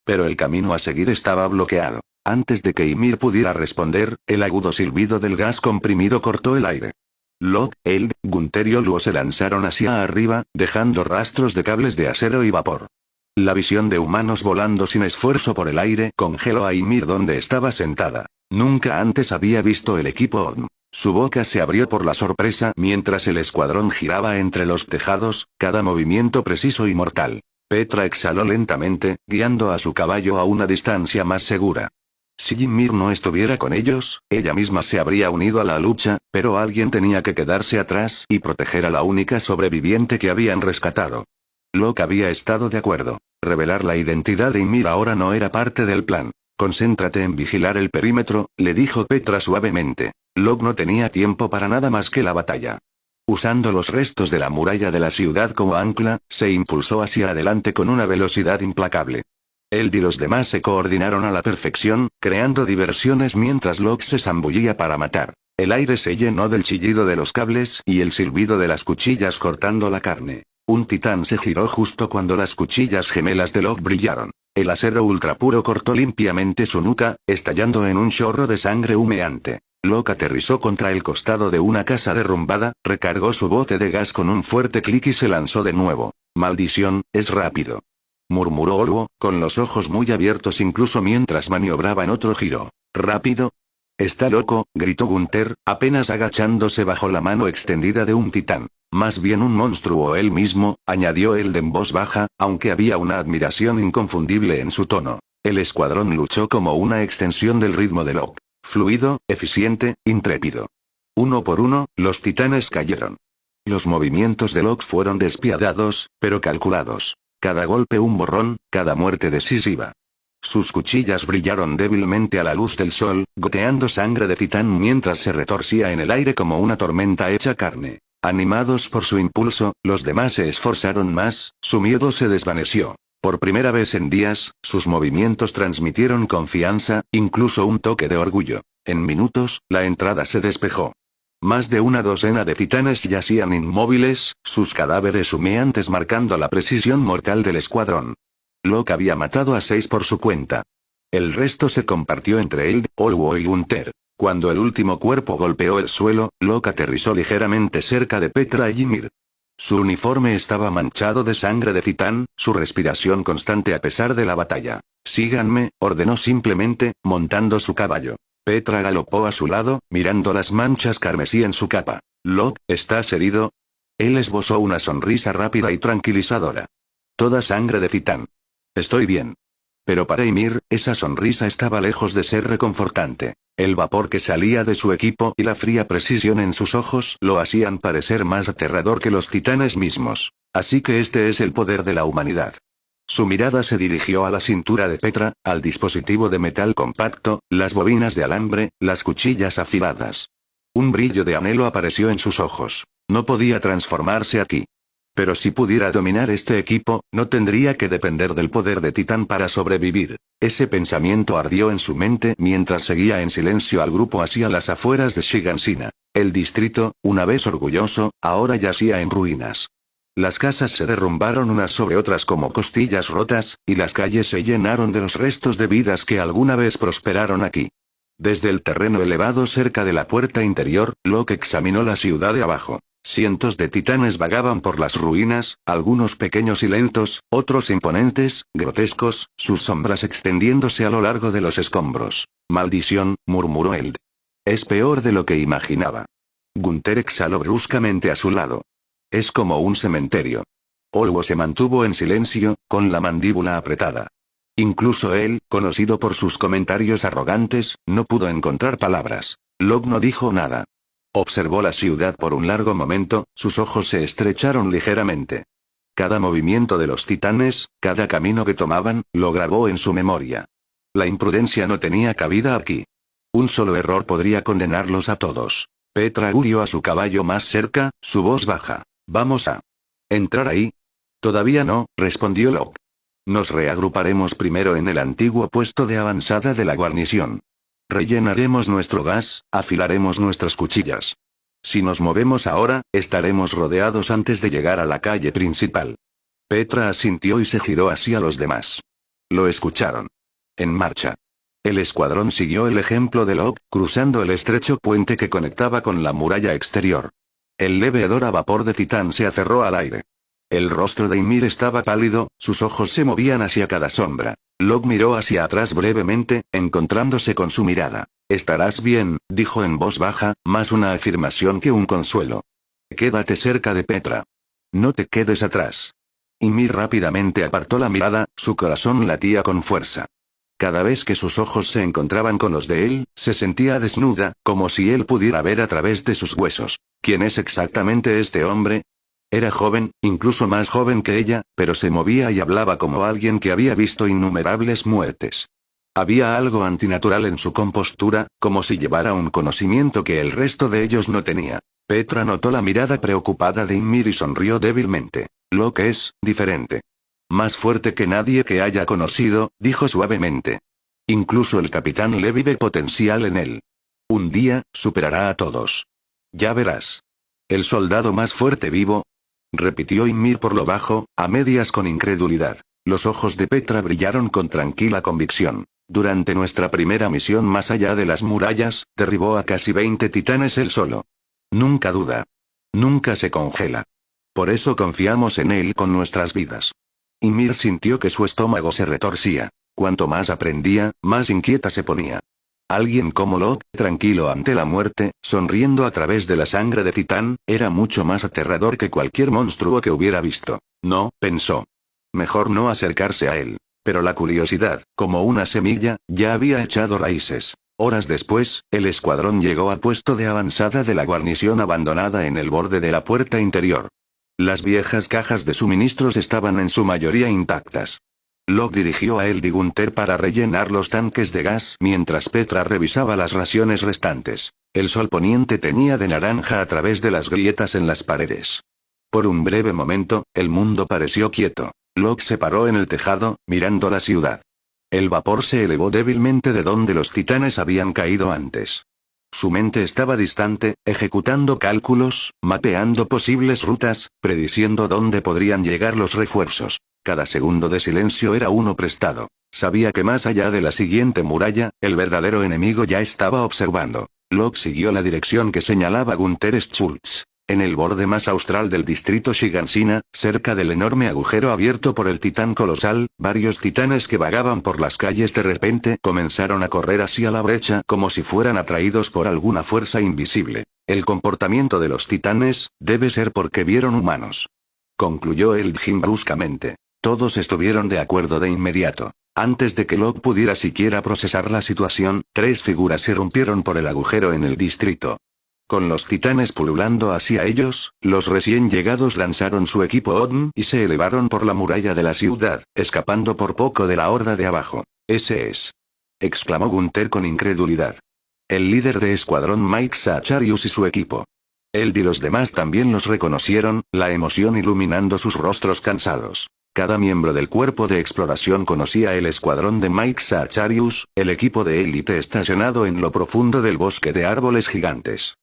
Pero el camino a seguir estaba bloqueado. Antes de que Ymir pudiera responder, el agudo silbido del gas comprimido cortó el aire. Locke, Eld, Gunther y Oluo se lanzaron hacia arriba, dejando rastros de cables de acero y vapor. La visión de humanos volando sin esfuerzo por el aire congeló a Ymir donde estaba sentada. Nunca antes había visto el equipo ODM. Su boca se abrió por la sorpresa mientras el escuadrón giraba entre los tejados, cada movimiento preciso y mortal. Petra exhaló lentamente, guiando a su caballo a una distancia más segura. Si Ymir no estuviera con ellos, ella misma se habría unido a la lucha, pero alguien tenía que quedarse atrás y proteger a la única sobreviviente que habían rescatado. Locke había estado de acuerdo. Revelar la identidad de Ymir ahora no era parte del plan. Concéntrate en vigilar el perímetro, le dijo Petra suavemente. Locke no tenía tiempo para nada más que la batalla. Usando los restos de la muralla de la ciudad como ancla, se impulsó hacia adelante con una velocidad implacable. Él y los demás se coordinaron a la perfección, creando diversiones mientras Locke se zambullía para matar. El aire se llenó del chillido de los cables y el silbido de las cuchillas cortando la carne. Un titán se giró justo cuando las cuchillas gemelas de Locke brillaron. El acero ultrapuro cortó limpiamente su nuca, estallando en un chorro de sangre humeante. Locke aterrizó contra el costado de una casa derrumbada, recargó su bote de gas con un fuerte clic y se lanzó de nuevo. Maldición, es rápido. Murmuró Oluo, con los ojos muy abiertos incluso mientras maniobraba en otro giro. ¿Rápido? Está loco, gritó Gunther, apenas agachándose bajo la mano extendida de un titán. Más bien un monstruo él mismo, añadió él en voz baja, aunque había una admiración inconfundible en su tono. El escuadrón luchó como una extensión del ritmo de Locke. Fluido, eficiente, intrépido. Uno por uno, los titanes cayeron. Los movimientos de Locke fueron despiadados, pero calculados. Cada golpe un borrón, cada muerte decisiva. Sus cuchillas brillaron débilmente a la luz del sol, goteando sangre de titán mientras se retorcía en el aire como una tormenta hecha carne. Animados por su impulso, los demás se esforzaron más, su miedo se desvaneció. Por primera vez en días, sus movimientos transmitieron confianza, incluso un toque de orgullo. En minutos, la entrada se despejó. Más de una docena de titanes yacían inmóviles, sus cadáveres humeantes marcando la precisión mortal del escuadrón. Locke había matado a 6 por su cuenta. El resto se compartió entre Eld, Oluo y Gunther. Cuando el último cuerpo golpeó el suelo, Locke aterrizó ligeramente cerca de Petra y Ymir. Su uniforme estaba manchado de sangre de titán, su respiración constante a pesar de la batalla. Síganme, ordenó simplemente, montando su caballo. Petra galopó a su lado, mirando las manchas carmesí en su capa. Locke, ¿estás herido? Él esbozó una sonrisa rápida y tranquilizadora. Toda sangre de titán. Estoy bien. Pero para Ymir, esa sonrisa estaba lejos de ser reconfortante. El vapor que salía de su equipo y la fría precisión en sus ojos lo hacían parecer más aterrador que los titanes mismos. Así que este es el poder de la humanidad. Su mirada se dirigió a la cintura de Petra, al dispositivo de metal compacto, las bobinas de alambre, las cuchillas afiladas. Un brillo de anhelo apareció en sus ojos. No podía transformarse aquí. Pero si pudiera dominar este equipo, no tendría que depender del poder de Titán para sobrevivir. Ese pensamiento ardió en su mente mientras seguía en silencio al grupo hacia las afueras de Shigansina. El distrito, una vez orgulloso, ahora yacía en ruinas. Las casas se derrumbaron unas sobre otras como costillas rotas, y las calles se llenaron de los restos de vidas que alguna vez prosperaron aquí. Desde el terreno elevado cerca de la puerta interior, Locke examinó la ciudad de abajo. Cientos de titanes vagaban por las ruinas, algunos pequeños y lentos, otros imponentes, grotescos, sus sombras extendiéndose a lo largo de los escombros. Maldición, murmuró Eld. Es peor de lo que imaginaba. Gunther exhaló bruscamente a su lado. Es como un cementerio. Oluo se mantuvo en silencio, con la mandíbula apretada. Incluso él, conocido por sus comentarios arrogantes, no pudo encontrar palabras. Locke no dijo nada. Observó la ciudad por un largo momento, sus ojos se estrecharon ligeramente. Cada movimiento de los titanes, cada camino que tomaban, lo grabó en su memoria. La imprudencia no tenía cabida aquí. Un solo error podría condenarlos a todos. Petra huyó a su caballo más cerca, su voz baja. ¿Vamos a entrar ahí? Todavía no, respondió Locke. Nos reagruparemos primero en el antiguo puesto de avanzada de la guarnición. Rellenaremos nuestro gas, afilaremos nuestras cuchillas. Si nos movemos ahora, estaremos rodeados antes de llegar a la calle principal. Petra asintió y se giró hacia los demás. Lo escucharon. En marcha. El escuadrón siguió el ejemplo de Locke, cruzando el estrecho puente que conectaba con la muralla exterior. El leve hedor a vapor de titán se aferró al aire. El rostro de Ymir estaba pálido, sus ojos se movían hacia cada sombra. Locke miró hacia atrás brevemente, encontrándose con su mirada. «Estarás bien», dijo en voz baja, más una afirmación que un consuelo. «Quédate cerca de Petra. No te quedes atrás». Ymir rápidamente apartó la mirada, su corazón latía con fuerza. Cada vez que sus ojos se encontraban con los de él, se sentía desnuda, como si él pudiera ver a través de sus huesos. ¿Quién es exactamente este hombre? Era joven, incluso más joven que ella, pero se movía y hablaba como alguien que había visto innumerables muertes. Había algo antinatural en su compostura, como si llevara un conocimiento que el resto de ellos no tenía. Petra notó la mirada preocupada de Ymir y sonrió débilmente. Locke es diferente. Más fuerte que nadie que haya conocido, dijo suavemente. Incluso el capitán Levi ve potencial en él. Un día, superará a todos. Ya verás. ¿El soldado más fuerte vivo? Repitió Ymir por lo bajo, a medias con incredulidad. Los ojos de Petra brillaron con tranquila convicción. Durante nuestra primera misión más allá de las murallas, derribó a casi 20 titanes él solo. Nunca duda. Nunca se congela. Por eso confiamos en él con nuestras vidas. Ymir sintió que su estómago se retorcía. Cuanto más aprendía, más inquieta se ponía. Alguien como Locke, tranquilo ante la muerte, sonriendo a través de la sangre de titán, era mucho más aterrador que cualquier monstruo que hubiera visto. No, pensó. Mejor no acercarse a él. Pero la curiosidad, como una semilla, ya había echado raíces. Horas después, el escuadrón llegó al puesto de avanzada de la guarnición abandonada en el borde de la puerta interior. Las viejas cajas de suministros estaban en su mayoría intactas. Locke dirigió a Eldi Gunther para rellenar los tanques de gas mientras Petra revisaba las raciones restantes. El sol poniente teñía de naranja a través de las grietas en las paredes. Por un breve momento, el mundo pareció quieto. Locke se paró en el tejado, mirando la ciudad. El vapor se elevó débilmente de donde los titanes habían caído antes. Su mente estaba distante, ejecutando cálculos, mapeando posibles rutas, prediciendo dónde podrían llegar los refuerzos. Cada segundo de silencio era uno prestado. Sabía que más allá de la siguiente muralla, el verdadero enemigo ya estaba observando. Locke siguió la dirección que señalaba Gunther Schultz. En el borde más austral del distrito Shigansina, cerca del enorme agujero abierto por el titán colosal, varios titanes que vagaban por las calles de repente comenzaron a correr hacia la brecha como si fueran atraídos por alguna fuerza invisible. El comportamiento de los titanes, debe ser porque vieron humanos. Concluyó Eldjin bruscamente. Todos estuvieron de acuerdo de inmediato. Antes de que Locke pudiera siquiera procesar la situación, 3 figuras irrumpieron por el agujero en el distrito. Con los titanes pululando hacia ellos, los recién llegados lanzaron su equipo Odin y se elevaron por la muralla de la ciudad, escapando por poco de la horda de abajo. «Ese es», exclamó Gunther con incredulidad. El líder de escuadrón Mike Sacharius y su equipo. Él y los demás también los reconocieron, la emoción iluminando sus rostros cansados. Cada miembro del cuerpo de exploración conocía el escuadrón de Mike Sacharius, el equipo de élite estacionado en lo profundo del bosque de árboles gigantes.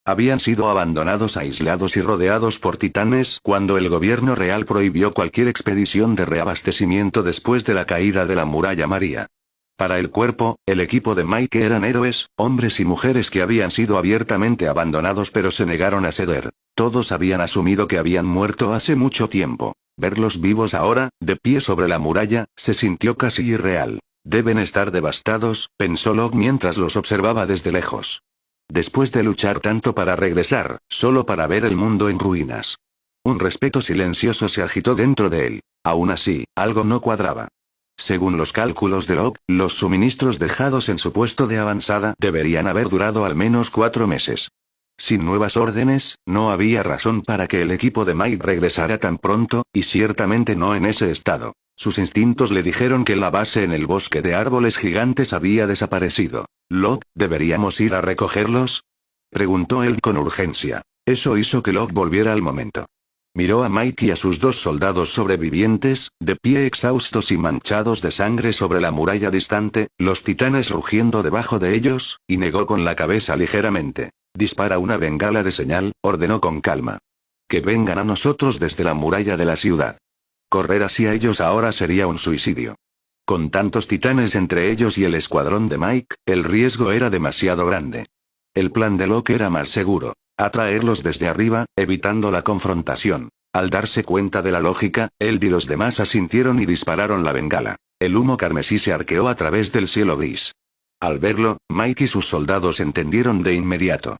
Habían sido abandonados aislados y rodeados por titanes cuando el gobierno real prohibió cualquier expedición de reabastecimiento después de la caída de la muralla María. Para el cuerpo, el equipo de Mike eran héroes, hombres y mujeres que habían sido abiertamente abandonados pero se negaron a ceder. Todos habían asumido que habían muerto hace mucho tiempo. Verlos vivos ahora, de pie sobre la muralla, se sintió casi irreal. Deben estar devastados, pensó Locke mientras los observaba desde lejos. Después de luchar tanto para regresar, solo para ver el mundo en ruinas. Un respeto silencioso se agitó dentro de él. Aún así, algo no cuadraba. Según los cálculos de Locke, los suministros dejados en su puesto de avanzada deberían haber durado al menos 4 meses. Sin nuevas órdenes, no había razón para que el equipo de Mike regresara tan pronto, y ciertamente no en ese estado. Sus instintos le dijeron que la base en el bosque de árboles gigantes había desaparecido. Locke, ¿deberíamos ir a recogerlos?, preguntó él con urgencia. Eso hizo que Locke volviera al momento. Miró a Mike y a sus 2 soldados sobrevivientes, de pie exhaustos y manchados de sangre sobre la muralla distante, los titanes rugiendo debajo de ellos, y negó con la cabeza ligeramente. Dispara una bengala de señal, ordenó con calma. Que vengan a nosotros desde la muralla de la ciudad. Correr hacia ellos ahora sería un suicidio. Con tantos titanes entre ellos y el escuadrón de Mike, el riesgo era demasiado grande. El plan de Locke era más seguro. Atraerlos desde arriba, evitando la confrontación. Al darse cuenta de la lógica, él y los demás asintieron y dispararon la bengala. El humo carmesí se arqueó a través del cielo gris. Al verlo, Mike y sus soldados entendieron de inmediato.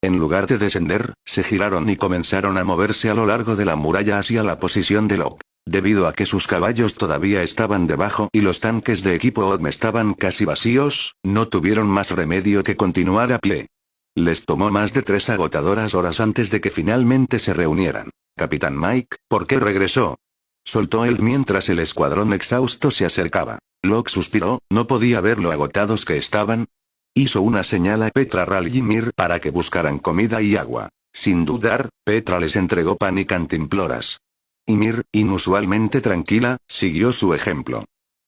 En lugar de descender, se giraron y comenzaron a moverse a lo largo de la muralla hacia la posición de Locke. Debido a que sus caballos todavía estaban debajo y los tanques de equipo ODM estaban casi vacíos, no tuvieron más remedio que continuar a pie. Les tomó más de 3 agotadoras horas antes de que finalmente se reunieran. Capitán Mike, ¿por qué regresó?, soltó él mientras el escuadrón exhausto se acercaba. Locke suspiró, no podía ver lo agotados que estaban. Hizo una señal a Petra, Ral y Ymir para que buscaran comida y agua. Sin dudar, Petra les entregó pan y cantimploras. Ymir, inusualmente tranquila, siguió su ejemplo.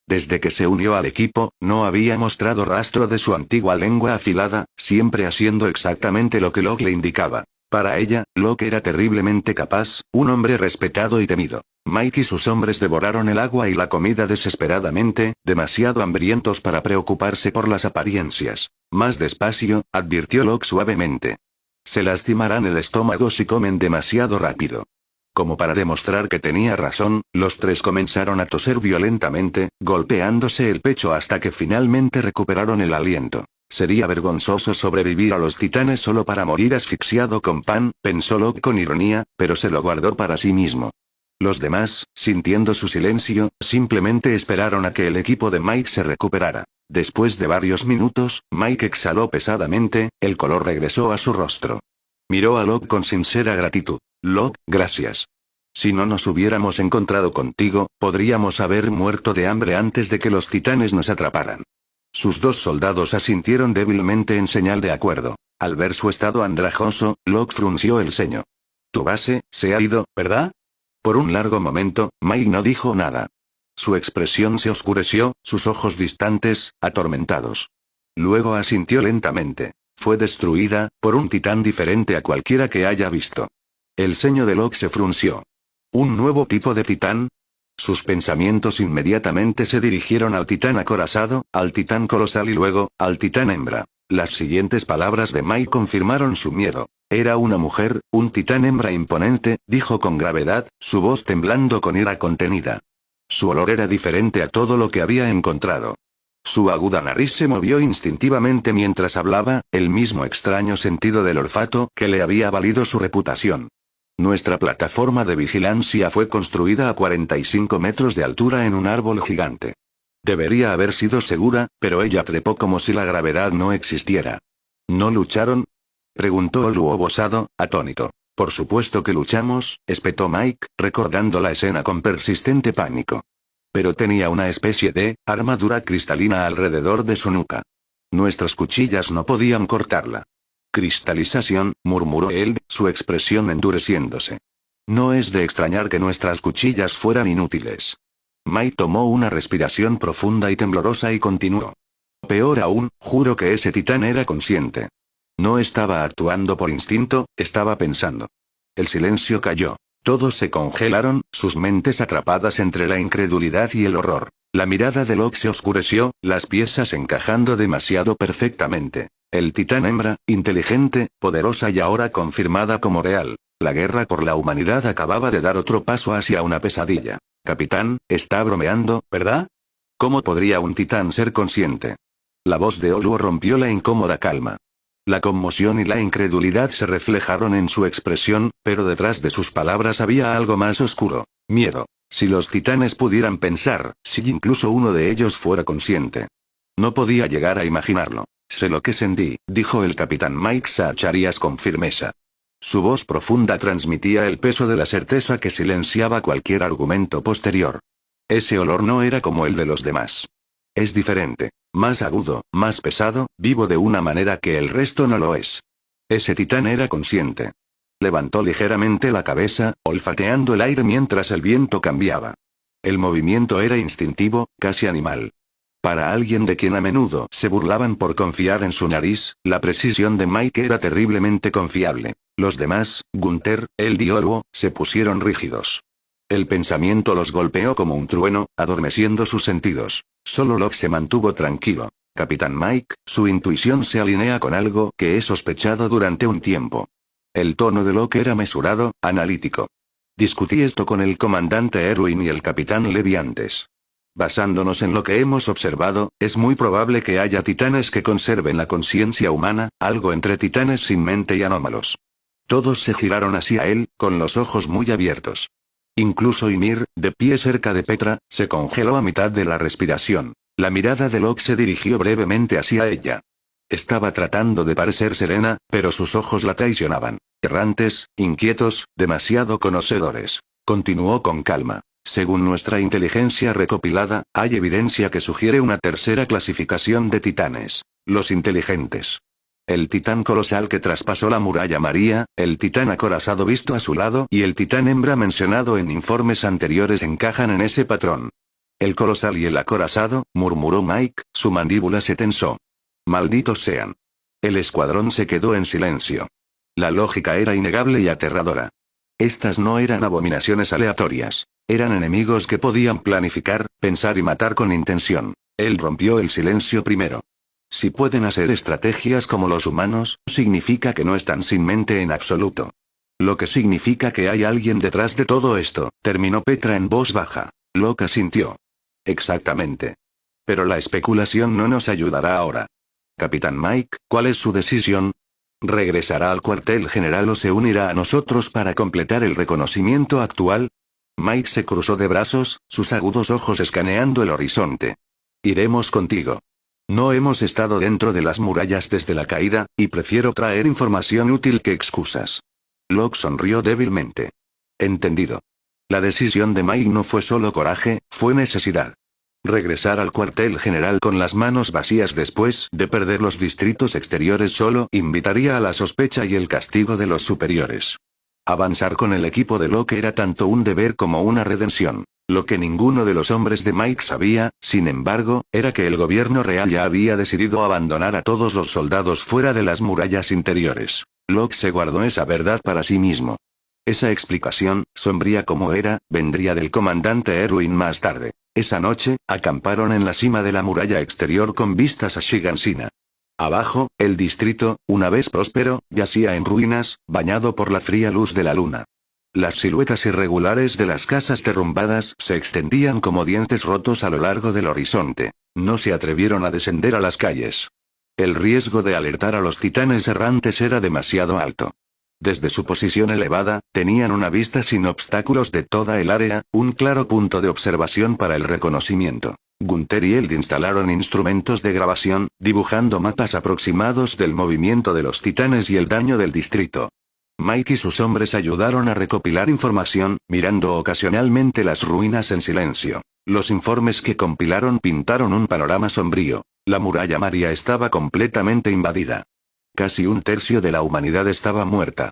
Desde que se unió al equipo, no había mostrado rastro de su antigua lengua afilada, siempre haciendo exactamente lo que Locke le indicaba. Para ella, Locke era terriblemente capaz, un hombre respetado y temido. Mike y sus hombres devoraron el agua y la comida desesperadamente, demasiado hambrientos para preocuparse por las apariencias. Más despacio, advirtió Locke suavemente. Se lastimarán el estómago si comen demasiado rápido. Como para demostrar que tenía razón, los 3 comenzaron a toser violentamente, golpeándose el pecho hasta que finalmente recuperaron el aliento. Sería vergonzoso sobrevivir a los titanes solo para morir asfixiado con pan, pensó Locke con ironía, pero se lo guardó para sí mismo. Los demás, sintiendo su silencio, simplemente esperaron a que el equipo de Mike se recuperara. Después de varios minutos, Mike exhaló pesadamente, el color regresó a su rostro. Miró a Locke con sincera gratitud. Locke, gracias. Si no nos hubiéramos encontrado contigo, podríamos haber muerto de hambre antes de que los titanes nos atraparan. Sus 2 soldados asintieron débilmente en señal de acuerdo. Al ver su estado andrajoso, Locke frunció el ceño. Tu base, se ha ido, ¿verdad? Por un largo momento, Mike no dijo nada. Su expresión se oscureció, sus ojos distantes, atormentados. Luego asintió lentamente. Fue destruida, por un titán diferente a cualquiera que haya visto. El ceño de Locke se frunció. ¿Un nuevo tipo de titán? Sus pensamientos inmediatamente se dirigieron al titán acorazado, al titán colosal y luego, al titán hembra. Las siguientes palabras de Mike confirmaron su miedo. Era una mujer, un titán hembra imponente, dijo con gravedad, su voz temblando con ira contenida. Su olor era diferente a todo lo que había encontrado. Su aguda nariz se movió instintivamente mientras hablaba, el mismo extraño sentido del olfato que le había valido su reputación. Nuestra plataforma de vigilancia fue construida a 45 metros de altura en un árbol gigante. Debería haber sido segura, pero ella trepó como si la gravedad no existiera. ¿No lucharon?, preguntó Olu obosado, atónito. Por supuesto que luchamos, espetó Mike, recordando la escena con persistente pánico. Pero tenía una especie de armadura cristalina alrededor de su nuca. Nuestras cuchillas no podían cortarla. Cristalización, murmuró él, su expresión endureciéndose. No es de extrañar que nuestras cuchillas fueran inútiles. Mike tomó una respiración profunda y temblorosa y continuó. Peor aún, juro que ese titán era consciente. No estaba actuando por instinto, estaba pensando. El silencio cayó. Todos se congelaron, sus mentes atrapadas entre la incredulidad y el horror. La mirada de Locke se oscureció, las piezas encajando demasiado perfectamente. El titán hembra, inteligente, poderosa y ahora confirmada como real. La guerra por la humanidad acababa de dar otro paso hacia una pesadilla. Capitán, está bromeando, ¿verdad? ¿Cómo podría un titán ser consciente? La voz de Olu rompió la incómoda calma. La conmoción y la incredulidad se reflejaron en su expresión, pero detrás de sus palabras había algo más oscuro. Miedo. Si los titanes pudieran pensar, si incluso uno de ellos fuera consciente. No podía llegar a imaginarlo. Sé lo que sentí, dijo el capitán Mike Zacharias con firmeza. Su voz profunda transmitía el peso de la certeza que silenciaba cualquier argumento posterior. Ese olor no era como el de los demás. Es diferente, más agudo, más pesado, vivo de una manera que el resto no lo es. Ese titán era consciente. Levantó ligeramente la cabeza, olfateando el aire mientras el viento cambiaba. El movimiento era instintivo, casi animal. Para alguien de quien a menudo se burlaban por confiar en su nariz, la precisión de Mike era terriblemente confiable. Los demás, Gunther, el biólogo, se pusieron rígidos. El pensamiento los golpeó como un trueno, adormeciendo sus sentidos. Solo Locke se mantuvo tranquilo. Capitán Mike, su intuición se alinea con algo que he sospechado durante un tiempo. El tono de Locke era mesurado, analítico. Discutí esto con el comandante Erwin y el capitán Levy antes. Basándonos en lo que hemos observado, es muy probable que haya titanes que conserven la conciencia humana, algo entre titanes sin mente y anómalos. Todos se giraron hacia él, con los ojos muy abiertos. Incluso Ymir, de pie cerca de Petra, se congeló a mitad de la respiración. La mirada de Locke se dirigió brevemente hacia ella. Estaba tratando de parecer serena, pero sus ojos la traicionaban. Errantes, inquietos, demasiado conocedores. Continuó con calma. Según nuestra inteligencia recopilada, hay evidencia que sugiere una tercera clasificación de titanes. Los inteligentes. El titán colosal que traspasó la muralla María, el titán acorazado visto a su lado y el titán hembra mencionado en informes anteriores encajan en ese patrón. El colosal y el acorazado, murmuró Mike, su mandíbula se tensó. Malditos sean. El escuadrón se quedó en silencio. La lógica era innegable y aterradora. Estas no eran abominaciones aleatorias. Eran enemigos que podían planificar, pensar y matar con intención. Él rompió el silencio primero. Si pueden hacer estrategias como los humanos, significa que no están sin mente en absoluto. Lo que significa que hay alguien detrás de todo esto, terminó Petra en voz baja. Locke asintió. Exactamente. Pero la especulación no nos ayudará ahora. Capitán Mike, ¿cuál es su decisión? ¿Regresará al cuartel general o se unirá a nosotros para completar el reconocimiento actual? Mike se cruzó de brazos, sus agudos ojos escaneando el horizonte. Iremos contigo. No hemos estado dentro de las murallas desde la caída, y prefiero traer información útil que excusas. Locke sonrió débilmente. Entendido. La decisión de Mike no fue solo coraje, fue necesidad. Regresar al cuartel general con las manos vacías después de perder los distritos exteriores solo invitaría a la sospecha y el castigo de los superiores. Avanzar con el equipo de Locke era tanto un deber como una redención. Lo que ninguno de los hombres de Mike sabía, sin embargo, era que el gobierno real ya había decidido abandonar a todos los soldados fuera de las murallas interiores. Locke se guardó esa verdad para sí mismo. Esa explicación, sombría como era, vendría del comandante Erwin más tarde. Esa noche, acamparon en la cima de la muralla exterior con vistas a Shigansina. Abajo, el distrito, una vez próspero, yacía en ruinas, bañado por la fría luz de la luna. Las siluetas irregulares de las casas derrumbadas se extendían como dientes rotos a lo largo del horizonte. No se atrevieron a descender a las calles. El riesgo de alertar a los titanes errantes era demasiado alto. Desde su posición elevada, tenían una vista sin obstáculos de toda el área, un claro punto de observación para el reconocimiento. Gunther y Eld instalaron instrumentos de grabación, dibujando mapas aproximados del movimiento de los titanes y el daño del distrito. Mike y sus hombres ayudaron a recopilar información, mirando ocasionalmente las ruinas en silencio. Los informes que compilaron pintaron un panorama sombrío. La muralla María estaba completamente invadida. Casi un tercio de la humanidad estaba muerta.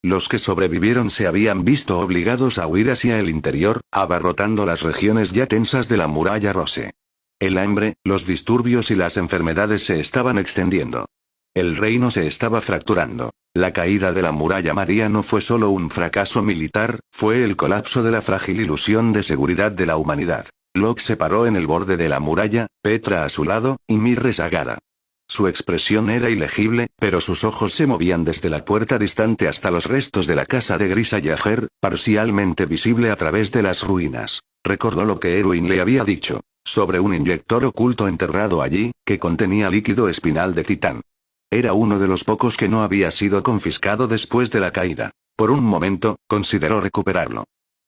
Los que sobrevivieron se habían visto obligados a huir hacia el interior, abarrotando las regiones ya tensas de la muralla Rose. El hambre, los disturbios y las enfermedades se estaban extendiendo. El reino se estaba fracturando. La caída de la muralla María no fue solo un fracaso militar, fue el colapso de la frágil ilusión de seguridad de la humanidad. Locke se paró en el borde de la muralla, Petra a su lado, y Ymir rezagada. Su expresión era ilegible, pero sus ojos se movían desde la puerta distante hasta los restos de la casa de Grisallager, parcialmente visible a través de las ruinas. Recordó lo que Erwin le había dicho, sobre un inyector oculto enterrado allí, que contenía líquido espinal de titán. Era uno de los pocos que no había sido confiscado después de la caída. Por un momento, consideró recuperarlo.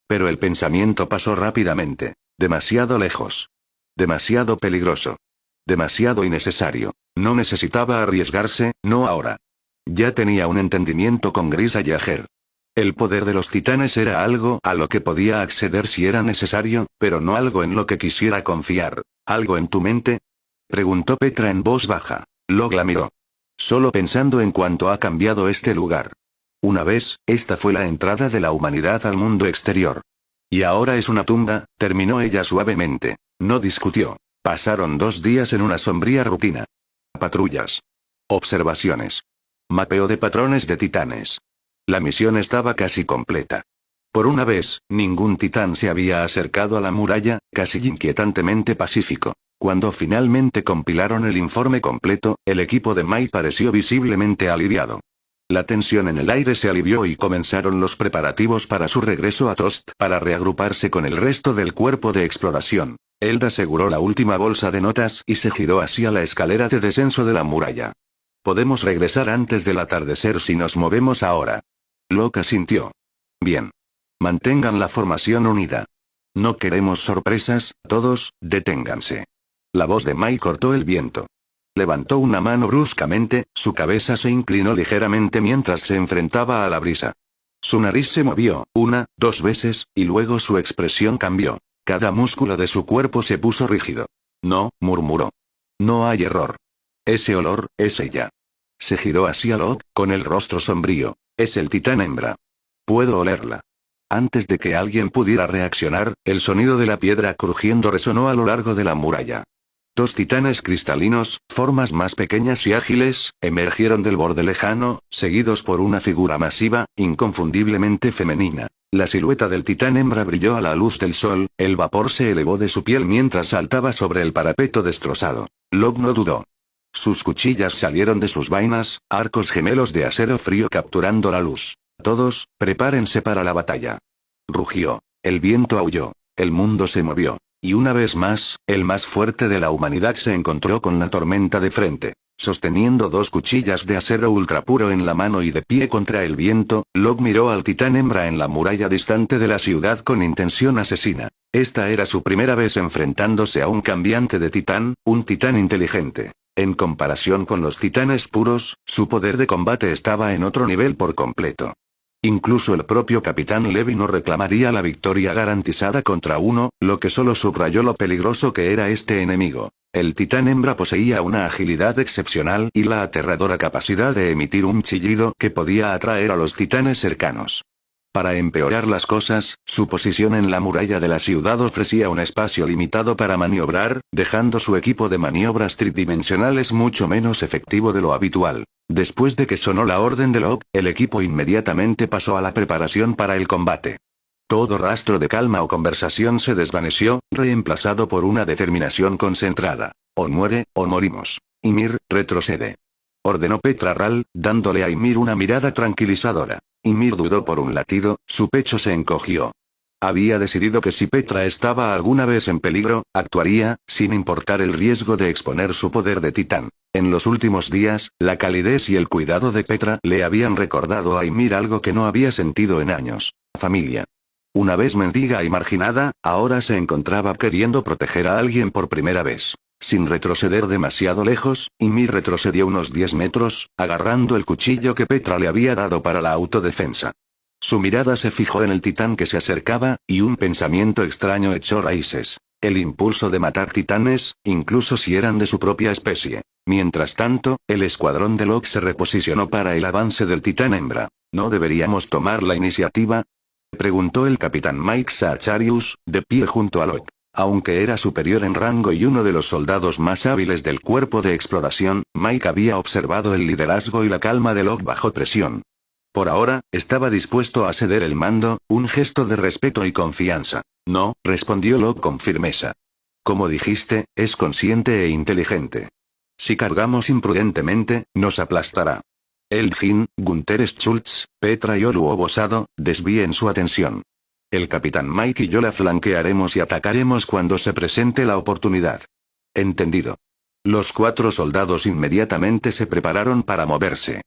Pero el pensamiento pasó rápidamente. Demasiado lejos. Demasiado peligroso. Demasiado innecesario. No necesitaba arriesgarse, no ahora. Ya tenía un entendimiento con Grisallager. El poder de los titanes era algo a lo que podía acceder si era necesario, pero no algo en lo que quisiera confiar. ¿Algo en tu mente?, preguntó Petra en voz baja. Locke la miró. Solo pensando en cuánto ha cambiado este lugar. Una vez, esta fue la entrada de la humanidad al mundo exterior. Y ahora es una tumba, terminó ella suavemente. No discutió. Pasaron 2 días en una sombría rutina. Patrullas. Observaciones. Mapeo de patrones de titanes. La misión estaba casi completa. Por una vez, ningún titán se había acercado a la muralla, casi inquietantemente pacífico. Cuando finalmente compilaron el informe completo, el equipo de Mike pareció visiblemente aliviado. La tensión en el aire se alivió y comenzaron los preparativos para su regreso a Tost para reagruparse con el resto del cuerpo de exploración. Eld aseguró la última bolsa de notas y se giró hacia la escalera de descenso de la muralla. Podemos regresar antes del atardecer si nos movemos ahora. Locke asintió. Bien. Mantengan la formación unida. No queremos sorpresas, todos, deténganse. La voz de Mike cortó el viento. Levantó una mano bruscamente, su cabeza se inclinó ligeramente mientras se enfrentaba a la brisa. Su nariz se movió, 1, 2 veces, y luego su expresión cambió. Cada músculo de su cuerpo se puso rígido. No, murmuró. No hay error. Ese olor, es ella. Se giró hacia Locke, con el rostro sombrío. Es el titán hembra. Puedo olerla. Antes de que alguien pudiera reaccionar, el sonido de la piedra crujiendo resonó a lo largo de la muralla. 2 titanes cristalinos, formas más pequeñas y ágiles, emergieron del borde lejano, seguidos por una figura masiva, inconfundiblemente femenina. La silueta del titán hembra brilló a la luz del sol, el vapor se elevó de su piel mientras saltaba sobre el parapeto destrozado. Locke no dudó. Sus cuchillas salieron de sus vainas, arcos gemelos de acero frío capturando la luz. Todos, prepárense para la batalla. Rugió. El viento aulló. El mundo se movió. Y una vez más, el más fuerte de la humanidad se encontró con la tormenta de frente. Sosteniendo 2 cuchillas de acero ultrapuro en la mano y de pie contra el viento, Locke miró al titán hembra en la muralla distante de la ciudad con intención asesina. Esta era su primera vez enfrentándose a un cambiante de titán, un titán inteligente. En comparación con los titanes puros, su poder de combate estaba en otro nivel por completo. Incluso el propio Capitán Levy no reclamaría la victoria garantizada contra uno, lo que solo subrayó lo peligroso que era este enemigo. El titán hembra poseía una agilidad excepcional y la aterradora capacidad de emitir un chillido que podía atraer a los titanes cercanos. Para empeorar las cosas, su posición en la muralla de la ciudad ofrecía un espacio limitado para maniobrar, dejando su equipo de maniobras tridimensionales mucho menos efectivo de lo habitual. Después de que sonó la orden de Locke, el equipo inmediatamente pasó a la preparación para el combate. Todo rastro de calma o conversación se desvaneció, reemplazado por una determinación concentrada. O muere, o morimos. Ymir, retrocede. Ordenó Petra Ral, dándole a Ymir una mirada tranquilizadora. Ymir dudó por un latido, su pecho se encogió. Había decidido que si Petra estaba alguna vez en peligro, actuaría, sin importar el riesgo de exponer su poder de titán. En los últimos días, la calidez y el cuidado de Petra le habían recordado a Ymir algo que no había sentido en años. Familia. Una vez mendiga y marginada, ahora se encontraba queriendo proteger a alguien por primera vez. Sin retroceder demasiado lejos, Ymir retrocedió unos 10 metros, agarrando el cuchillo que Petra le había dado para la autodefensa. Su mirada se fijó en el titán que se acercaba, y un pensamiento extraño echó raíces. El impulso de matar titanes, incluso si eran de su propia especie. Mientras tanto, el escuadrón de Locke se reposicionó para el avance del titán hembra. ¿No deberíamos tomar la iniciativa?, preguntó el capitán Mike Sacharius, de pie junto a Locke. Aunque era superior en rango y uno de los soldados más hábiles del cuerpo de exploración, Mike había observado el liderazgo y la calma de Locke bajo presión. Por ahora, estaba dispuesto a ceder el mando, un gesto de respeto y confianza. No, respondió Locke con firmeza. Como dijiste, es consciente e inteligente. Si cargamos imprudentemente, nos aplastará. Elgin, Gunther Schultz, Petra y Oru Obosado, desvíen su atención. El capitán Mike y yo la flanquearemos y atacaremos cuando se presente la oportunidad. Entendido. Los 4 soldados inmediatamente se prepararon para moverse.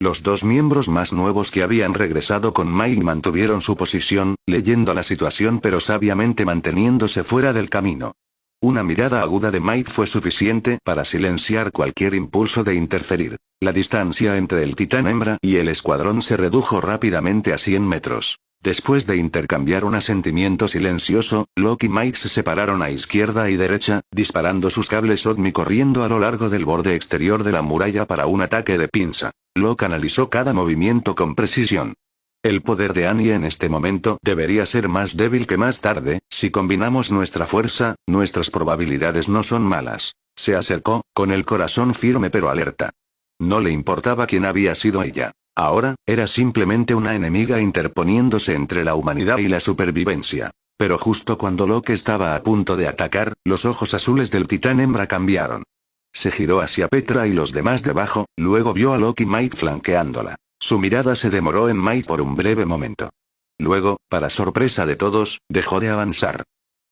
Los 2 miembros más nuevos que habían regresado con Mike mantuvieron su posición, leyendo la situación pero sabiamente manteniéndose fuera del camino. Una mirada aguda de Mike fue suficiente para silenciar cualquier impulso de interferir. La distancia entre el titán hembra y el escuadrón se redujo rápidamente a 100 metros. Después de intercambiar un asentimiento silencioso, Locke y Mike se separaron a izquierda y derecha, disparando sus cables OVNI corriendo a lo largo del borde exterior de la muralla para un ataque de pinza. Locke analizó cada movimiento con precisión. El poder de Annie en este momento debería ser más débil que más tarde. Si combinamos nuestra fuerza, nuestras probabilidades no son malas. Se acercó, con el corazón firme pero alerta. No le importaba quién había sido ella. Ahora, era simplemente una enemiga interponiéndose entre la humanidad y la supervivencia. Pero justo cuando Locke estaba a punto de atacar, los ojos azules del titán hembra cambiaron. Se giró hacia Petra y los demás debajo, luego vio a Locke y Mike flanqueándola. Su mirada se demoró en Mike por un breve momento. Luego, para sorpresa de todos, dejó de avanzar.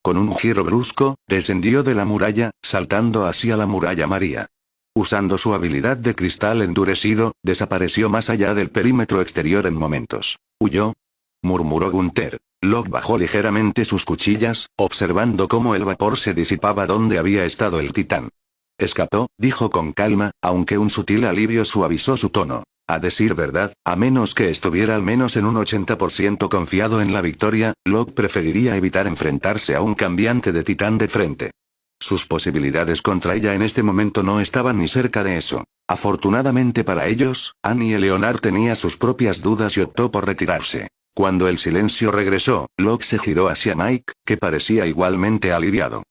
Con un giro brusco, descendió de la muralla, saltando hacia la muralla María. Usando su habilidad de cristal endurecido, desapareció más allá del perímetro exterior en momentos. ¿Huyó?, murmuró Gunther. Locke bajó ligeramente sus cuchillas, observando cómo el vapor se disipaba donde había estado el titán. Escapó, dijo con calma, aunque un sutil alivio suavizó su tono. A decir verdad, a menos que estuviera al menos en un 80% confiado en la victoria, Locke preferiría evitar enfrentarse a un cambiante de titán de frente. Sus posibilidades contra ella en este momento no estaban ni cerca de eso. Afortunadamente para ellos, Annie y Leonard tenía sus propias dudas y optó por retirarse. Cuando el silencio regresó, Locke se giró hacia Mike, que parecía igualmente aliviado.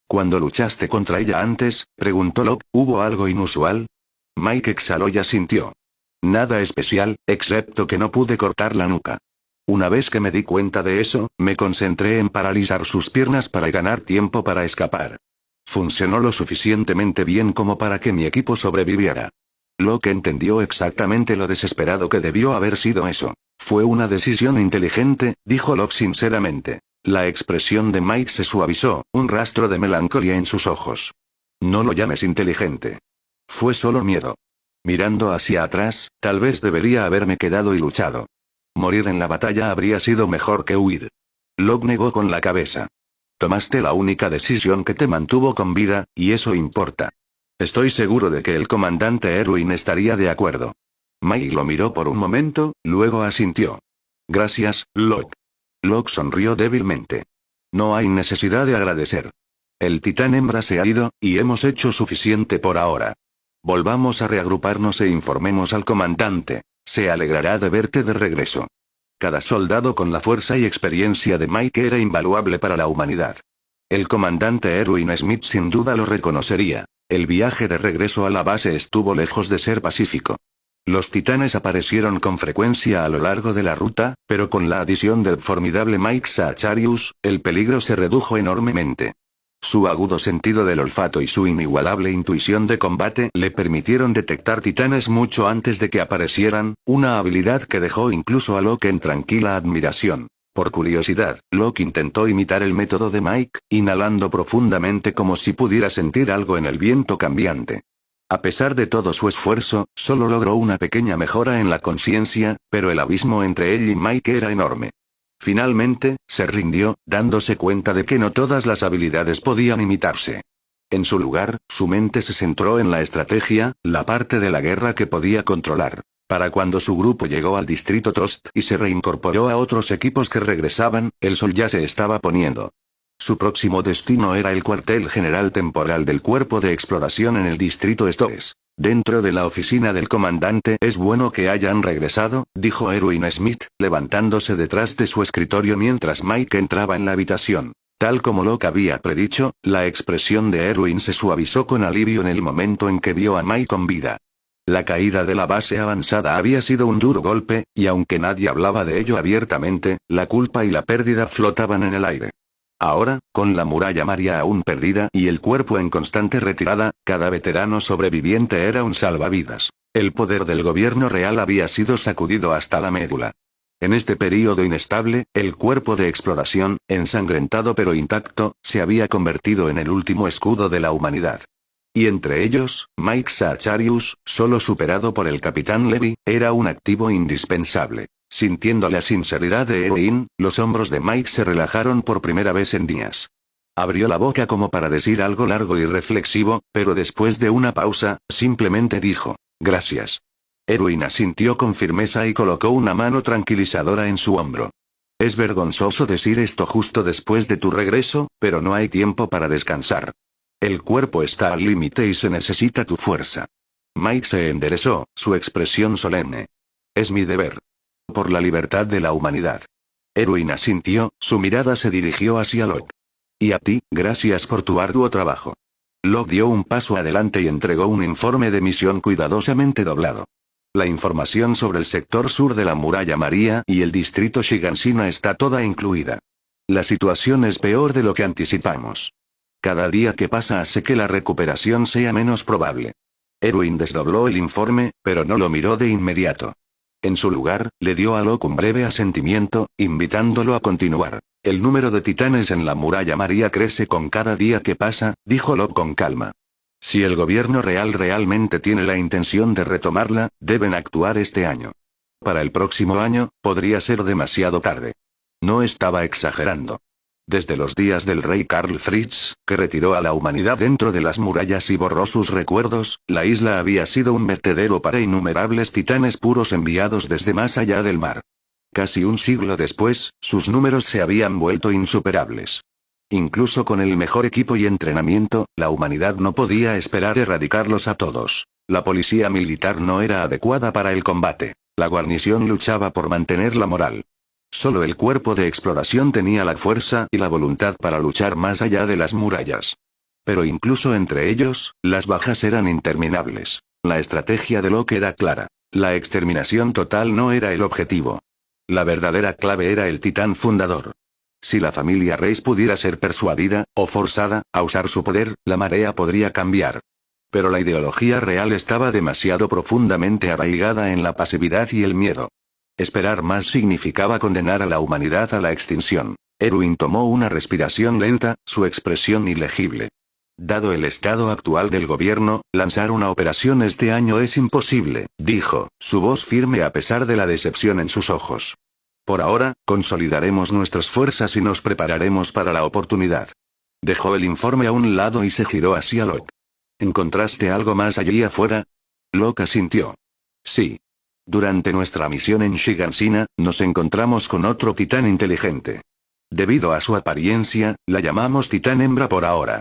«¿Cuando luchaste contra ella antes?», preguntó Locke, «¿hubo algo inusual?». Mike exhaló y asintió. «Nada especial, excepto que no pude cortar la nuca. Una vez que me di cuenta de eso, me concentré en paralizar sus piernas para ganar tiempo para escapar. Funcionó lo suficientemente bien como para que mi equipo sobreviviera». Locke entendió exactamente lo desesperado que debió haber sido eso. «Fue una decisión inteligente», dijo Locke sinceramente. La expresión de Mike se suavizó, un rastro de melancolía en sus ojos. «No lo llames inteligente. Fue solo miedo. Mirando hacia atrás, tal vez debería haberme quedado y luchado. Morir en la batalla habría sido mejor que huir». Locke negó con la cabeza. «Tomaste la única decisión que te mantuvo con vida, y eso importa. Estoy seguro de que el comandante Erwin estaría de acuerdo». Mike lo miró por un momento, luego asintió. «Gracias, Locke». Locke sonrió débilmente. «No hay necesidad de agradecer. El titán hembra se ha ido, y hemos hecho suficiente por ahora. Volvamos a reagruparnos e informemos al comandante. Se alegrará de verte de regreso». Cada soldado con la fuerza y experiencia de Mike era invaluable para la humanidad. El comandante Erwin Smith sin duda lo reconocería. El viaje de regreso a la base estuvo lejos de ser pacífico. Los titanes aparecieron con frecuencia a lo largo de la ruta, pero con la adición del formidable Mike Zacharias, el peligro se redujo enormemente. Su agudo sentido del olfato y su inigualable intuición de combate le permitieron detectar titanes mucho antes de que aparecieran, una habilidad que dejó incluso a Locke en tranquila admiración. Por curiosidad, Locke intentó imitar el método de Mike, inhalando profundamente como si pudiera sentir algo en el viento cambiante. A pesar de todo su esfuerzo, solo logró una pequeña mejora en la conciencia, pero el abismo entre él y Mike era enorme. Finalmente, se rindió, dándose cuenta de que no todas las habilidades podían imitarse. En su lugar, su mente se centró en la estrategia, la parte de la guerra que podía controlar. Para cuando su grupo llegó al distrito Trost y se reincorporó a otros equipos que regresaban, el sol ya se estaba poniendo. Su próximo destino era el cuartel general temporal del Cuerpo de Exploración en el distrito Stoes. «Dentro de la oficina del comandante es bueno que hayan regresado», dijo Erwin Smith, levantándose detrás de su escritorio mientras Mike entraba en la habitación. Tal como Locke había predicho, la expresión de Erwin se suavizó con alivio en el momento en que vio a Mike con vida. La caída de la base avanzada había sido un duro golpe, y aunque nadie hablaba de ello abiertamente, la culpa y la pérdida flotaban en el aire. Ahora, con la muralla María aún perdida y el cuerpo en constante retirada, cada veterano sobreviviente era un salvavidas. El poder del gobierno real había sido sacudido hasta la médula. En este período inestable, el Cuerpo de Exploración, ensangrentado pero intacto, se había convertido en el último escudo de la humanidad. Y entre ellos, Mike Zacharias, solo superado por el capitán Levy, era un activo indispensable. Sintiendo la sinceridad de Erwin, los hombros de Mike se relajaron por primera vez en días. Abrió la boca como para decir algo largo y reflexivo, pero después de una pausa, simplemente dijo, gracias. Erwin asintió con firmeza y colocó una mano tranquilizadora en su hombro. Es vergonzoso decir esto justo después de tu regreso, pero no hay tiempo para descansar. El cuerpo está al límite y se necesita tu fuerza. Mike se enderezó, su expresión solemne. Es mi deber. Por la libertad de la humanidad. Erwin asintió, su mirada se dirigió hacia Locke. Y a ti, gracias por tu arduo trabajo. Locke dio un paso adelante y entregó un informe de misión cuidadosamente doblado. La información sobre el sector sur de la Muralla María y el distrito Shiganshina está toda incluida. La situación es peor de lo que anticipamos. Cada día que pasa hace que la recuperación sea menos probable. Erwin desdobló el informe, pero no lo miró de inmediato. En su lugar, le dio a Locke un breve asentimiento, invitándolo a continuar. El número de titanes en la Muralla María crece con cada día que pasa, dijo Locke con calma. Si el gobierno real realmente tiene la intención de retomarla, deben actuar este año. Para el próximo año, podría ser demasiado tarde. No estaba exagerando. Desde los días del rey Karl Fritz, que retiró a la humanidad dentro de las murallas y borró sus recuerdos, la isla había sido un vertedero para innumerables titanes puros enviados desde más allá del mar. Casi un siglo después, sus números se habían vuelto insuperables. Incluso con el mejor equipo y entrenamiento, la humanidad no podía esperar erradicarlos a todos. La policía militar no era adecuada para el combate. La guarnición luchaba por mantener la moral. Solo el cuerpo de exploración tenía la fuerza y la voluntad para luchar más allá de las murallas. Pero incluso entre ellos, las bajas eran interminables. La estrategia de Locke era clara. La exterminación total no era el objetivo. La verdadera clave era el titán fundador. Si la familia Reis pudiera ser persuadida, o forzada, a usar su poder, la marea podría cambiar. Pero la ideología real estaba demasiado profundamente arraigada en la pasividad y el miedo. Esperar más significaba condenar a la humanidad a la extinción. Erwin tomó una respiración lenta, su expresión ilegible. Dado el estado actual del gobierno, lanzar una operación este año es imposible, dijo, su voz firme a pesar de la decepción en sus ojos. Por ahora, consolidaremos nuestras fuerzas y nos prepararemos para la oportunidad. Dejó el informe a un lado y se giró hacia Locke. ¿Encontraste algo más allí afuera? Locke asintió. Sí. Durante nuestra misión en Shiganshina, nos encontramos con otro titán inteligente. Debido a su apariencia, la llamamos titán hembra por ahora.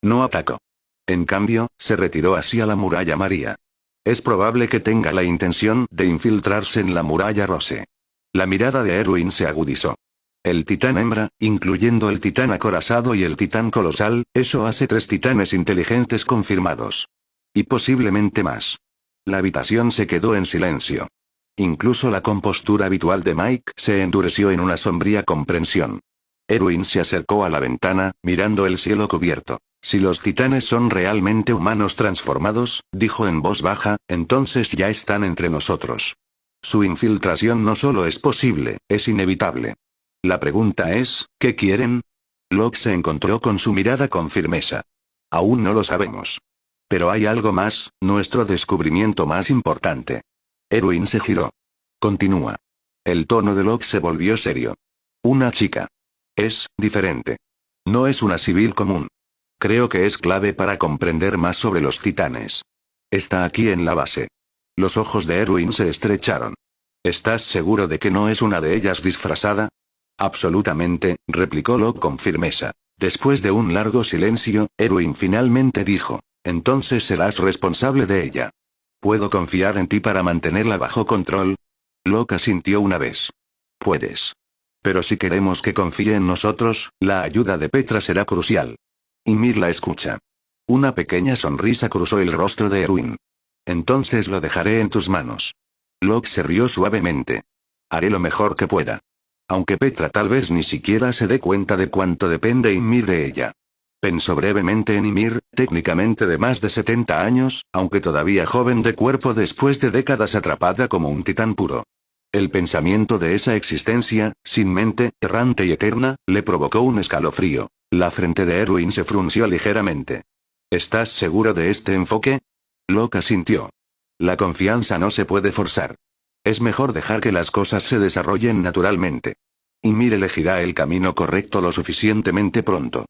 No atacó. En cambio, se retiró hacia la Muralla María. Es probable que tenga la intención de infiltrarse en la Muralla Rose. La mirada de Erwin se agudizó. El titán hembra, incluyendo el titán acorazado y el titán colosal, eso hace 3 titanes inteligentes confirmados. Y posiblemente más. La habitación se quedó en silencio. Incluso la compostura habitual de Mike se endureció en una sombría comprensión. Erwin se acercó a la ventana, mirando el cielo cubierto. Si los titanes son realmente humanos transformados, dijo en voz baja, entonces ya están entre nosotros. Su infiltración no solo es posible, es inevitable. La pregunta es, ¿qué quieren? Locke se encontró con su mirada con firmeza. Aún no lo sabemos. Pero hay algo más, nuestro descubrimiento más importante. Erwin se giró. Continúa. El tono de Locke se volvió serio. Una chica. Es diferente. No es una civil común. Creo que es clave para comprender más sobre los titanes. Está aquí en la base. Los ojos de Erwin se estrecharon. ¿Estás seguro de que no es una de ellas disfrazada? Absolutamente, replicó Locke con firmeza. Después de un largo silencio, Erwin finalmente dijo, entonces serás responsable de ella. ¿Puedo confiar en ti para mantenerla bajo control? Locke asintió una vez. Puedes. Pero si queremos que confíe en nosotros, la ayuda de Petra será crucial. Ymir la escucha. Una pequeña sonrisa cruzó el rostro de Erwin. Entonces lo dejaré en tus manos. Locke se rió suavemente. Haré lo mejor que pueda. Aunque Petra tal vez ni siquiera se dé cuenta de cuánto depende Ymir de ella. Pensó brevemente en Ymir, técnicamente de más de 70 años, aunque todavía joven de cuerpo después de décadas atrapada como un titán puro. El pensamiento de esa existencia, sin mente, errante y eterna, le provocó un escalofrío. La frente de Erwin se frunció ligeramente. ¿Estás seguro de este enfoque? Locke asintió. La confianza no se puede forzar. Es mejor dejar que las cosas se desarrollen naturalmente. Ymir elegirá el camino correcto lo suficientemente pronto.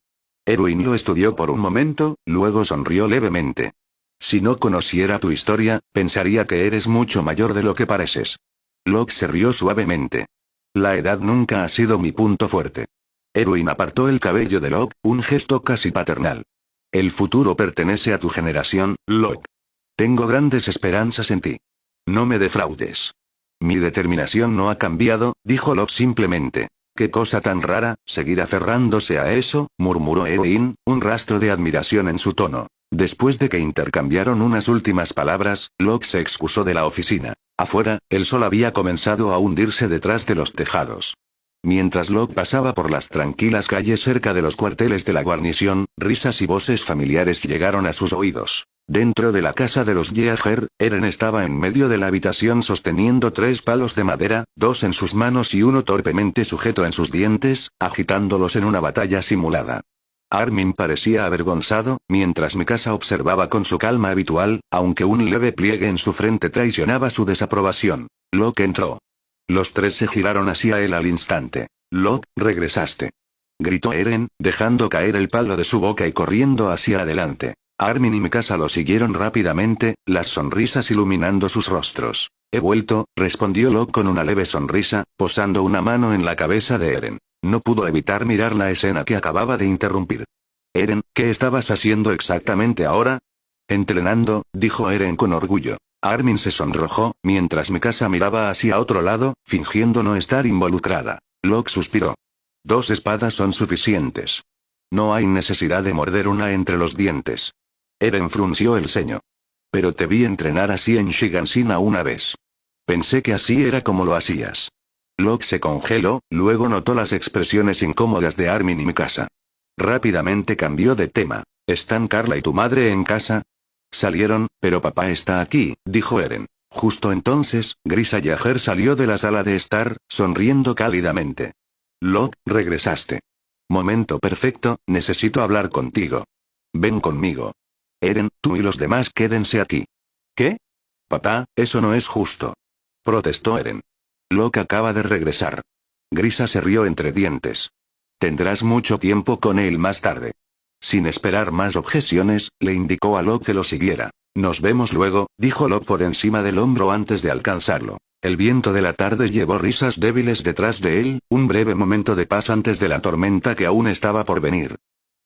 Erwin lo estudió por un momento, luego sonrió levemente. Si no conociera tu historia, pensaría que eres mucho mayor de lo que pareces. Locke se rió suavemente. La edad nunca ha sido mi punto fuerte. Erwin apartó el cabello de Locke, un gesto casi paternal. El futuro pertenece a tu generación, Locke. Tengo grandes esperanzas en ti. No me defraudes. Mi determinación no ha cambiado, dijo Locke simplemente. Qué cosa tan rara, seguir aferrándose a eso, murmuró Erwin, un rastro de admiración en su tono. Después de que intercambiaron unas últimas palabras, Locke se excusó de la oficina. Afuera, el sol había comenzado a hundirse detrás de los tejados. Mientras Locke pasaba por las tranquilas calles cerca de los cuarteles de la guarnición, risas y voces familiares llegaron a sus oídos. Dentro de la casa de los Yeager, Eren estaba en medio de la habitación sosteniendo 3 palos de madera, 2 en sus manos y uno torpemente sujeto en sus dientes, agitándolos en una batalla simulada. Armin parecía avergonzado, mientras Mikasa observaba con su calma habitual, aunque un leve pliegue en su frente traicionaba su desaprobación. Locke entró. Los 3 se giraron hacia él al instante. «Locke, regresaste», gritó Eren, dejando caer el palo de su boca y corriendo hacia adelante. Armin y Mikasa lo siguieron rápidamente, las sonrisas iluminando sus rostros. «He vuelto», respondió Locke con una leve sonrisa, posando una mano en la cabeza de Eren. No pudo evitar mirar la escena que acababa de interrumpir. «Eren, ¿qué estabas haciendo exactamente ahora?» «Entrenando», dijo Eren con orgullo. Armin se sonrojó, mientras Mikasa miraba hacia otro lado, fingiendo no estar involucrada. Locke suspiró. 2 espadas son suficientes. No hay necesidad de morder una entre los dientes. Eren frunció el ceño. Pero te vi entrenar así en Shiganshina una vez. Pensé que así era como lo hacías. Locke se congeló, luego notó las expresiones incómodas de Armin y Mikasa. Rápidamente cambió de tema. ¿Están Carla y tu madre en casa? Salieron, pero papá está aquí, dijo Eren. Justo entonces, Grisa Yeager salió de la sala de estar, sonriendo cálidamente. Locke, regresaste. Momento perfecto, necesito hablar contigo. Ven conmigo. Eren, tú y los demás quédense aquí. ¿Qué? Papá, eso no es justo. Protestó Eren. Locke acaba de regresar. Grisa se rió entre dientes. Tendrás mucho tiempo con él más tarde. Sin esperar más objeciones, le indicó a Locke que lo siguiera. Nos vemos luego, dijo Locke por encima del hombro antes de alcanzarlo. El viento de la tarde llevó risas débiles detrás de él, un breve momento de paz antes de la tormenta que aún estaba por venir.